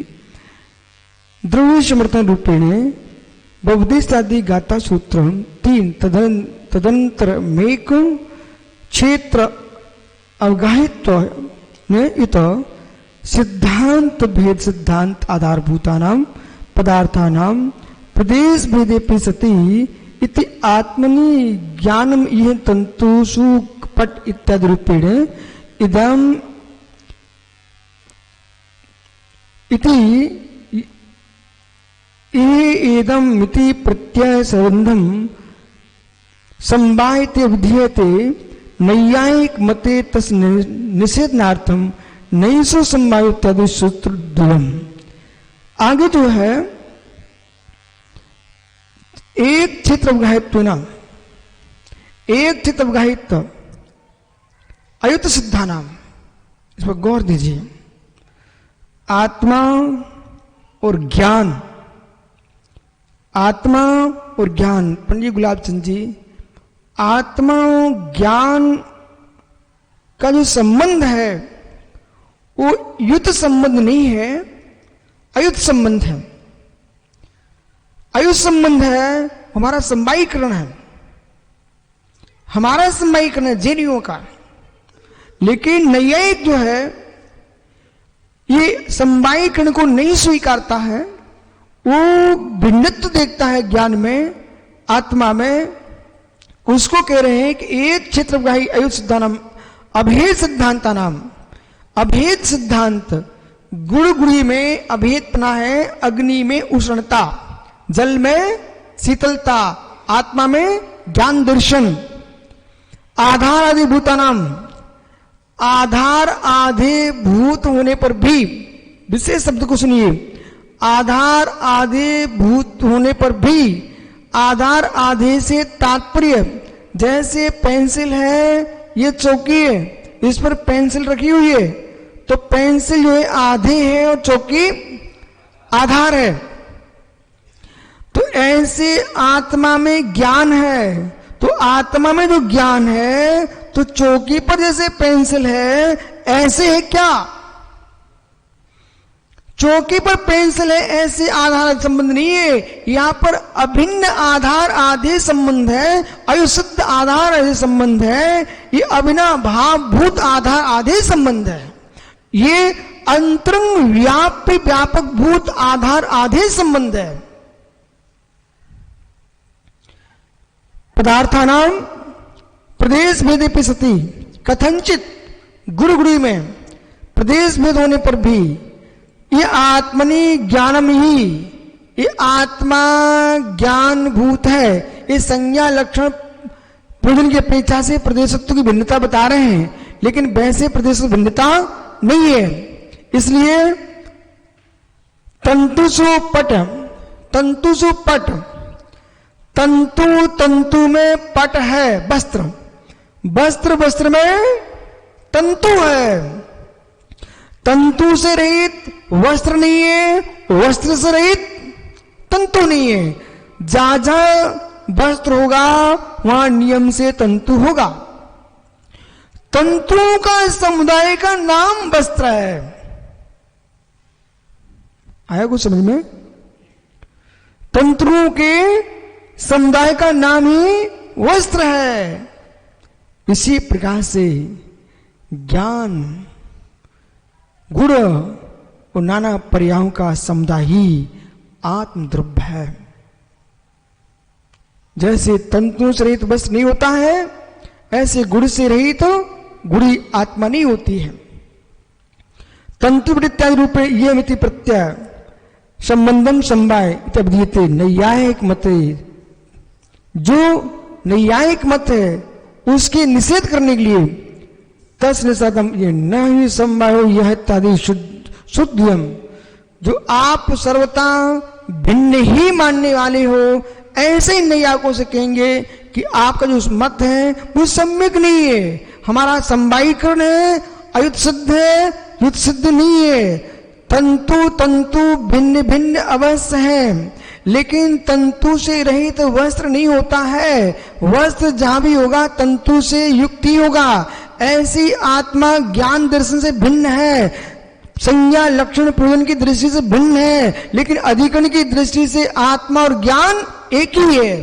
द्रव्य समर्थन रूपेण बहुदेश आदि गाथा सूत्र 3 तदंतर मेक क्षेत्र अवगाहित्व ने इत सिद्धांत भेद सिद्धांत आधारभूतानां पदार्थानां प्रदेश भेदे सति इति आत्मनि ज्ञानम इह तंतुषु पट इत्यादि रूपेण इदम इति एदम मिति प्रत्यय संबंधम संवायते विधीयते नैयायिक मते तस् निषेधनार्थम नैसो संवाय इत्यादि सूत्र द्वयम। आगे जो है एक क्षेत्र अवगाहित्व ना, एक क्षेत्र अवगाहित्व अयुत सिद्धानाम, इस पर गौर दीजिए। आत्मा और ज्ञान, आत्मा और ज्ञान, पंडित गुलाब चंद जी, आत्मा ज्ञान का जो संबंध है वो युत संबंध नहीं है, अयुत संबंध है। अयुत संबंध है हमारा समवायीकरण है, हमारा समवायीकरण है जैनियों का। लेकिन नैयायिक जो है ये समवायीकरण को नहीं स्वीकारता है, वो भिन्नत्व देखता है ज्ञान में, आत्मा में। उसको कह रहे हैं कि एक क्षेत्र अयुत सिद्धांतम अभेद सिद्धांता नाम। अभेद सिद्धांत गुण गुणी में अभेदपना है, अग्नि में उष्णता, जल में शीतलता, आत्मा में ज्ञान दर्शन। आधार आदि भूतानाम, आधार आधे भूत होने पर भी, विशेष शब्द को सुनिए, आधार आधे भूत होने पर भी, आधार आधे से तात्पर्य जैसे पेंसिल है, ये चौकी है, इस पर पेंसिल रखी हुई है, तो पेंसिल जो है आधे है और चौकी आधार है। तो ऐसे आत्मा में ज्ञान है, तो आत्मा में जो ज्ञान है, तो चौकी पर जैसे पेंसिल है ऐसे है क्या? चौकी पर पेंसिल है ऐसे आधार संबंध नहीं है, यहां पर अभिन्न आधार आधे संबंध है, अयुसिद्ध आधार आधे संबंध है, ये अविनाभाव भूत आधार आधे संबंध है। ये अंतरंग व्याप्य व्यापक भूत आधार आधे संबंध है। पदार्थानाम प्रदेश भेदे पे सती कथंचित गुरु गुड़ी में प्रदेश भेद होने पर भी ये आत्मनि ज्ञानम ही, ये आत्मा ज्ञान भूत है। ये संज्ञा लक्षण प्रयोजन की अपेक्षा से प्रदेशत्व की भिन्नता बता रहे हैं, लेकिन वैसे प्रदेश की भिन्नता नहीं है। इसलिए तंतुसु पट, तंतुसु पट, तंतु तंतु में पट है वस्त्र, वस्त्र वस्त्र में तंतु है। तंतु से रहित वस्त्र नहीं है, वस्त्र से रहित तंतु नहीं है। जहां जहां वस्त्र होगा वहां नियम से तंतु होगा। तंतुओं का समुदाय का नाम वस्त्र है। आया कुछ समझ में? तंतुओं के समुदाय का नाम ही वस्त्र है। इसी प्रकार से ज्ञान गुण और नाना पर्यायों का समुदाय ही आत्मद्रव्य है। जैसे तंतुओं से रहित वस्त्र नहीं होता है, ऐसे गुण से रहित गुड़ी आत्मा नहीं होती है। तंतु इत्यादि रूपे ये मिति प्रत्यय संबंधम समवाय इत्यादि नैयायिक मत, जो नैयायिक मत है उसके निषेध करने के लिए तस् निषेधम ये न ही समवाय यह इत्यादि शुद्धम, जो आप सर्वता भिन्न ही मानने वाले हो, ऐसे ही नैयायिकों से कहेंगे कि आपका जो मत है वो सम्यक नहीं है, हमारा समवायीकरण है, अयुत सिद्ध है, युत सिद्ध नहीं है। तंतु तंतु भिन्न भिन्न अवश्य है, लेकिन तंतु से रहित वस्त्र नहीं होता है। वस्त्र जहां भी होगा तंतु से युक्त ही होगा। ऐसी आत्मा ज्ञान दर्शन से भिन्न है, संज्ञा लक्षण प्रयोजन की दृष्टि से भिन्न है, लेकिन अधिकरण की दृष्टि से आत्मा और ज्ञान एक ही है।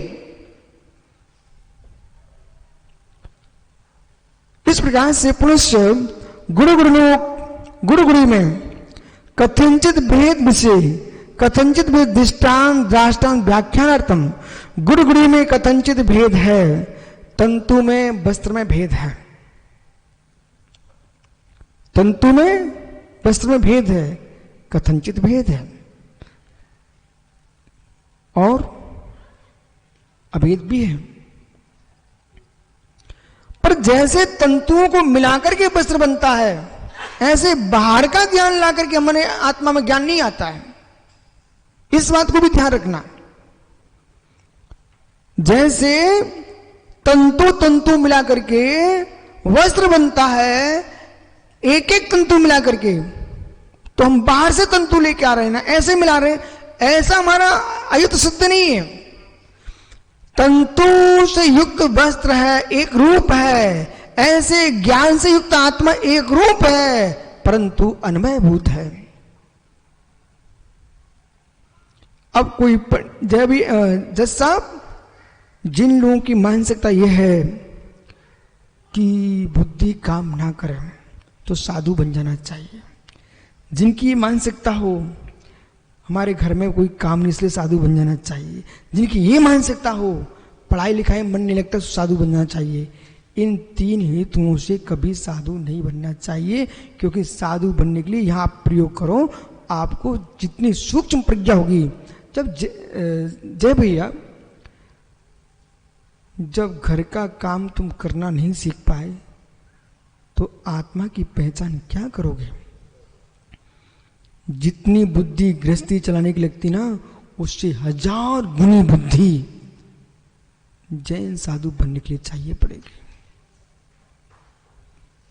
इस प्रकार से पुनश्च गुरु गुरु में कथंचित भेद विषय, कथंचित भेद दृष्टांत दृष्टांत व्याख्यानार्थम, गुरु गुरु में कथंचित भेद है, तंतु में वस्त्र में भेद है। तंतु में वस्त्र में भेद है, कथंचित भेद है, और अभेद भी है। पर जैसे तंतुओं को मिलाकर के वस्त्र बनता है, ऐसे बाहर का ज्ञान लाकर के हमारे आत्मा में ज्ञान नहीं आता है। इस बात को भी ध्यान रखना। जैसे तंतु तंतु मिलाकर के वस्त्र बनता है, एक एक तंतु मिला करके, तो हम बाहर से तंतु लेके आ रहे हैं ना, ऐसे मिला रहे हैं, ऐसा हमारा अयुत सिद्ध नहीं है। तंतु से युक्त वस्त्र है, एक रूप है, ऐसे ज्ञान से युक्त आत्मा एक रूप है, परंतु अन्वयभूत है। अब कोई जज साहब, जिन लोगों की मानसिकता यह है कि बुद्धि काम ना करे तो साधु बन जाना चाहिए, जिनकी मानसिकता हो हमारे घर में कोई काम नहीं इसलिए साधु बन जाना चाहिए, जिनकी ये मानसिकता हो पढ़ाई लिखाई मन नहीं लगता तो साधु बनना चाहिए, इन 3 हेतुओं से कभी साधु नहीं बनना चाहिए। क्योंकि साधु बनने के लिए यहाँ आप प्रयोग करो, आपको जितनी सूक्ष्म प्रज्ञा होगी, जब जय भैया, जब घर का काम तुम करना नहीं सीख पाए तो आत्मा की पहचान क्या करोगे? जितनी बुद्धि गृहस्थी चलाने की लगती ना, उससे 1000 गुनी बुद्धि जैन साधु बनने के लिए चाहिए पड़ेगी।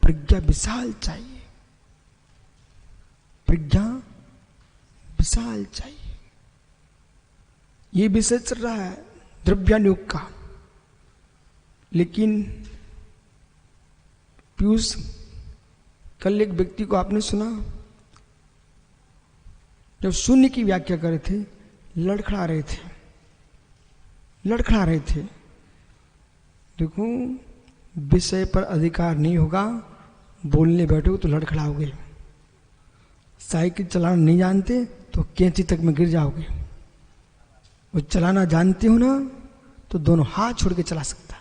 प्रज्ञा विशाल चाहिए, प्रज्ञा विशाल चाहिए। ये विषय चल रहा है द्रव्यान योग का, लेकिन पीयूष, कल एक व्यक्ति को आपने सुना जब शून्य की व्याख्या कर रहे थे, लड़खड़ा रहे थे। देखो, विषय पर अधिकार नहीं होगा, बोलने बैठो तो लड़खड़ाओगे। साइकिल चलाना नहीं जानते तो कैंची तक में गिर जाओगे, वो चलाना जानते हो ना तो दोनों हाथ छोड़ के चला सकता।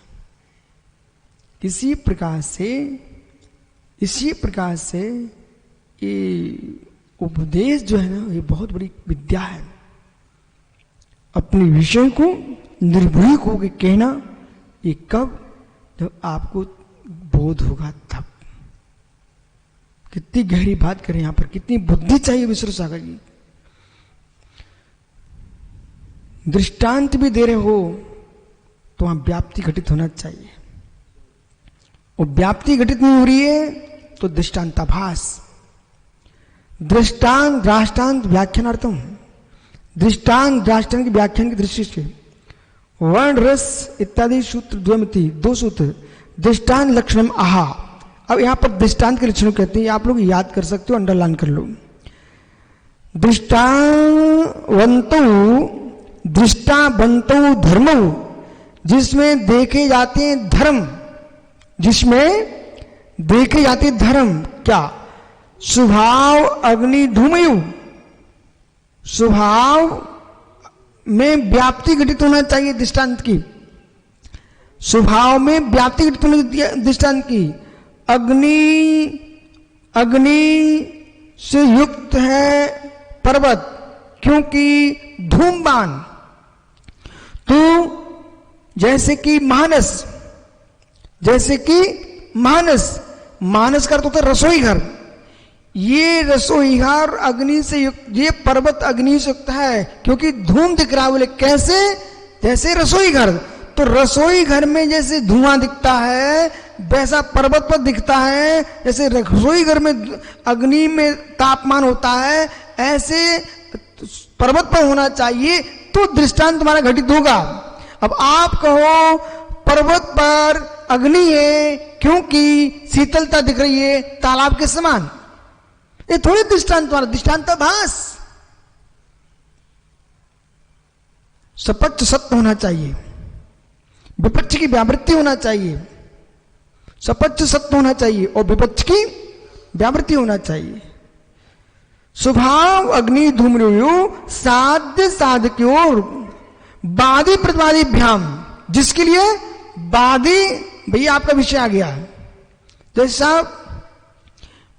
इसी प्रकार से ये उपदेश जो है ना, ये बहुत बड़ी विद्या है। अपने विषय को निर्भीक होकर कहना, ये कब? जब आपको बोध होगा तब। कितनी गहरी बात करें यहां पर, कितनी बुद्धि चाहिए विश्व सागर जी। दृष्टांत भी दे रहे हो तो वहां व्याप्ति घटित होना चाहिए, और व्याप्ति घटित नहीं हो रही है तो दृष्टांताभास। दृष्टांत दृष्टांत व्याख्यानार्थम, दृष्टांत दृष्टांत की व्याख्यान की दृष्टि से वर्ण रस इत्यादि सूत्र द्वयमति 2 सूत्र दृष्टांत लक्षणम आहा। अब यहां पर दृष्टांत के लक्षण कहते हैं, आप लोग याद कर सकते हो, अंडरलाइन कर लो। दृष्टावंतो धर्मो, जिसमें देखे जाते हैं धर्म, जिसमें देखे जाते धर्म। क्या? स्वभाव अग्नि धूमयु, स्वभाव में व्याप्ति घटित होना चाहिए दृष्टांत की, स्वभाव में व्याप्ति घटित होने दृष्टांत की। अग्नि से युक्त है पर्वत, क्योंकि धूमवान। तो जैसे कि मानस का अर्थ होता है रसोई घर। ये रसोई घर अग्नि से युक्त, ये पर्वत अग्नि से युक्त है क्योंकि धूम दिख रहा है। बोले कैसे? जैसे रसोई घर, तो रसोई घर में जैसे धुआं दिखता है वैसा पर्वत पर दिखता है। जैसे रसोई घर में अग्नि में तापमान होता है, ऐसे पर्वत पर होना चाहिए, तो दृष्टांत तुम्हारा घटित होगा। अब आप कहो पर्वत पर अग्नि है क्योंकि शीतलता दिख रही है तालाब के समान, ये थोड़ी दृष्टांत तुम्हारा, दृष्टांताभास। सपक्ष सत्य होना चाहिए, विपक्ष की व्यावृत्ति होना चाहिए। सपक्ष सत्य होना चाहिए और विपक्ष की व्यावृत्ति होना चाहिए। स्वभाव अग्नि धूम्रयो साध्य साधक्योर वादी प्रतिवादी भ्याम, जिसके लिए वादी, भैया आपका विषय आ गया। जैसा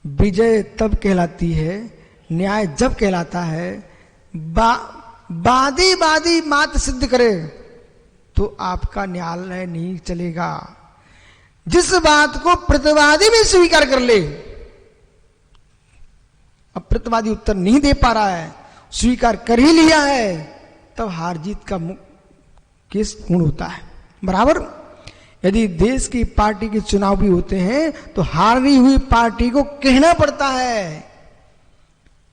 विजय तब कहलाती है, न्याय जब कहलाता है, वादी मात्र सिद्ध करे तो आपका न्यायालय नहीं चलेगा। जिस बात को प्रतिवादी भी स्वीकार कर ले, अब प्रतिवादी उत्तर नहीं दे पा रहा है, स्वीकार कर ही लिया है, तब हार जीत का केस पूर्ण होता है। बराबर, यदि देश की पार्टी के चुनाव भी होते हैं तो हारी हुई पार्टी को कहना पड़ता है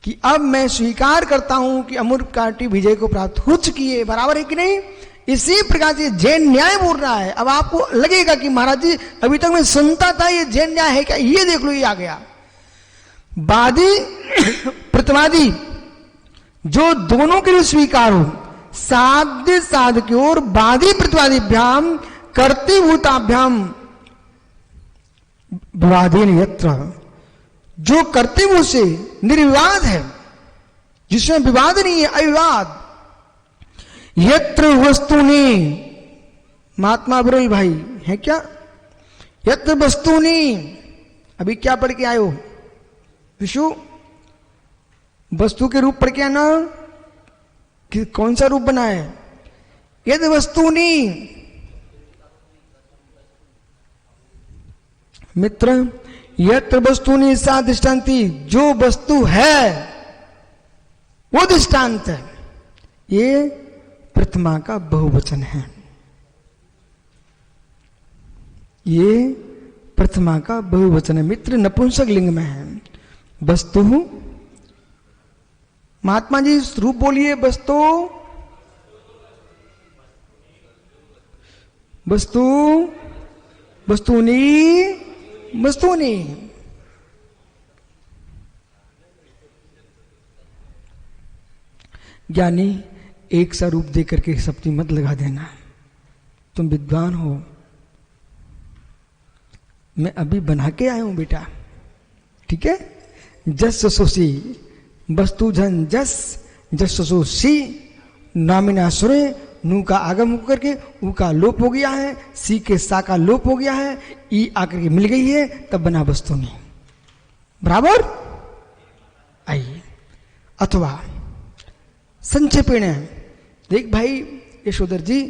कि अब मैं स्वीकार करता हूं कि अमर पार्टी विजय को प्राप्त हो चुकी है। बराबर है कि नहीं? इसी प्रकार से जैन न्याय बोल रहा है। अब आपको लगेगा कि महाराज जी अभी तक मैं सुनता था ये जैन न्याय है क्या? ये देख लो, ये आ गया। वादी प्रतिवादी जो दोनों के लिए स्वीकार हो, साध्य साधक और वादी प्रतिवादिभ्याम कर्तृभूताभ्याम विवादेन यत्र, जो कर्तव्य से निर्विवाद है, जिसमें विवाद नहीं है, अविवाद, यत्र वस्तुनि, महात्मा बिरल भाई है क्या, यत्र वस्तुनि, अभी क्या पढ़ के आए हो विशु, वस्तु के रूप पढ़ के आना, कि कौन सा रूप बना है, यद वस्तुनि, मित्र यत्र वस्तुनि सा दृष्टांति, जो वस्तु है वो दृष्टांत है, ये प्रथमा का बहुवचन है, ये प्रथमा का बहुवचन है मित्र, नपुंसक लिंग में है। वस्तु, महात्मा जी रूप बोलिए, वस्तु, वस्तु, वस्तुनि, वस्तुनि, ज्ञानी एक सा रूप दे करके सप्तमी मत लगा देना, तुम विद्वान हो, मैं अभी बना के आया हूं बेटा, ठीक है। जस सोसी, वस्तु जन जस, जस सोसी, नामिना सुरे, नू का आगम होकर के ऊ का लोप हो गया है, सी के सा का लोप हो गया है, ई आकर के मिल गई है, तब बना वस्तु नहीं, बराबर। आइए, अथवा संक्षेपण, देख भाई यशोधर जी,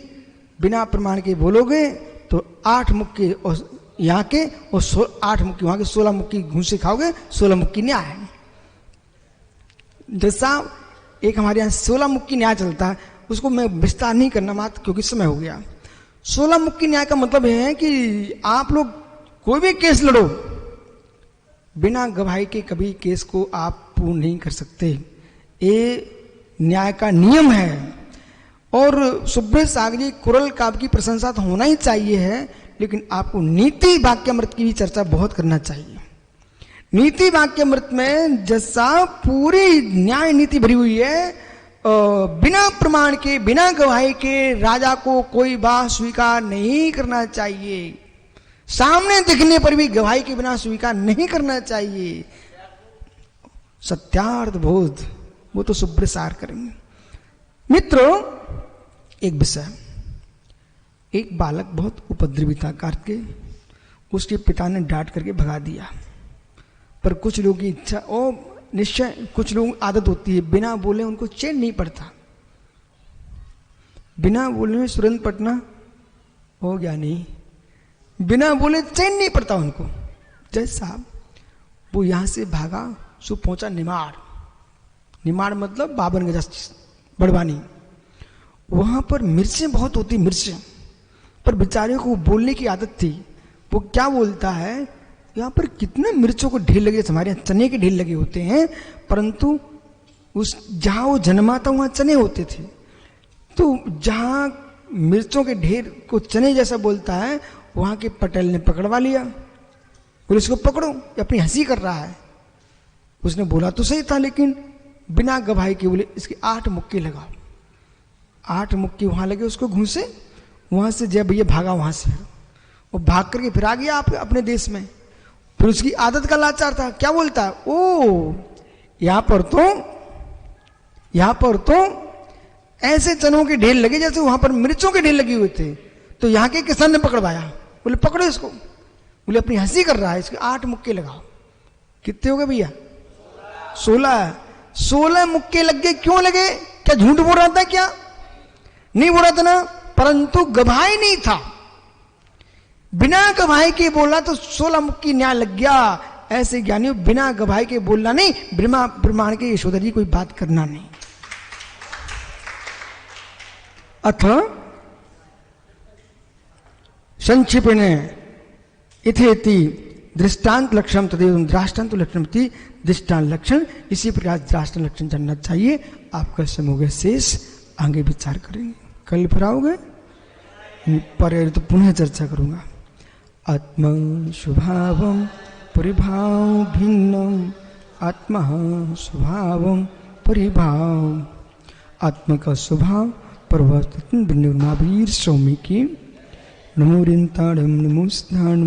बिना प्रमाण के बोलोगे तो 8 मुक्के यहाँ के और 8 मुक्की वहां के, 16 मुक्की घूसे खाओगे, 16 मुक्की न्याय है। जैसा एक हमारे यहाँ 16 मुक्की न्याय चलता है, उसको मैं विस्तार नहीं करना मात्र क्योंकि समय हो गया। 16 मुक्की न्याय का मतलब है कि आप लोग कोई भी केस लड़ो, बिना गवाही के कभी केस को आप पूर्ण नहीं कर सकते, ये न्याय का नियम है। और सुब्रत सागर जी कुरल काव्य की प्रशंसा तो होना ही चाहिए है, लेकिन आपको नीति वाक्यामृत की भी चर्चा बहुत करना चाहिए। नीति वाक्यामृत में जैसा पूरी न्याय नीति भरी हुई है, बिना प्रमाण के, बिना गवाही के राजा को कोई बात स्वीकार नहीं करना चाहिए, सामने दिखने पर भी गवाही के बिना स्वीकार नहीं करना चाहिए। सत्यार्थ बोध वो तो सुप्रसार करेंगे। मित्रों, एक विषय, एक बालक बहुत उपद्रवी था करके, उसके पिता ने डांट करके भगा दिया, पर कुछ लोगों की इच्छा और निश्चय, कुछ लोगों की आदत होती है बिना बोले उनको चैन नहीं पड़ता, बिना बोले में सुरंग पटना हो गया, नहीं बिना बोले चैन नहीं पड़ता उनको। जय साहब वो यहां से भागा, सो पहुंचा निमाड़, निमाड़ मतलब 52 गज बड़वानी, वहां पर मिर्चें बहुत होती, मिर्चें, पर बेचारे को बोलने की आदत थी। वो क्या बोलता है, यहाँ पर कितने मिर्चों को ढेर लगे, हमारे यहाँ चने के ढेर लगे होते हैं, परंतु उस जहां वो जन्मा था वहां चने होते थे, तो जहां मिर्चों के ढेर को चने जैसा बोलता है, वहां के पटेल ने पकड़वा लिया, पुलिस को पकड़ो, अपनी हंसी कर रहा है। उसने बोला तो सही था, लेकिन बिना गवाही के बोले इसके 8 मुक्के लगाओ, 8 मुक्के वहां लगे, उसको घूसे, वहां से जय भैया भागा, वहां से वो भाग करके फिर आ गया आप अपने देश में। फिर उसकी आदत का लाचार था, क्या बोलता है, ओ यहां पर तो ऐसे चनों के ढेर लगे जैसे वहां पर मिर्चों के ढेर लगे हुए थे, तो यहाँ के किसान ने पकड़वाया, बोले पकड़ो इसको, बोले अपनी हंसी कर रहा है, इसके 8 मुक्के लगाओ। कितने हो गए भैया, 16 मुक्के लग गए। क्यों लगे, क्या झूठ बोल रहा था, क्या नहीं बोल रहा था ना, परंतु गवाही नहीं था, बिना गवाही के बोला तो 16 मुक्की न्याय लग गया। ऐसे ज्ञानी बिना गवाही के बोलना नहीं, बिना प्रमाण के यशोधर जी कोई बात करना नहीं। अथ संक्षिप्ण इथेति दृष्टांत लक्षण तदेव दृष्टांत लक्षण दृष्टांत लक्षण, इसी प्रकार दृष्टांत लक्षण जानना चाहिए। आपका समय हो गया शेष, आगे विचार करेंगे, कल फिर आओगे पर तो पुनः चर्चा करूंगा। आत्मा स्वभावं परिभाव भिन्नम, आत्मा स्वभावं परिभाव आत्मा का स्वभाव परवर्तन बिंदु महावीर स्वामी की नमो रिंताड़म नमो स्थान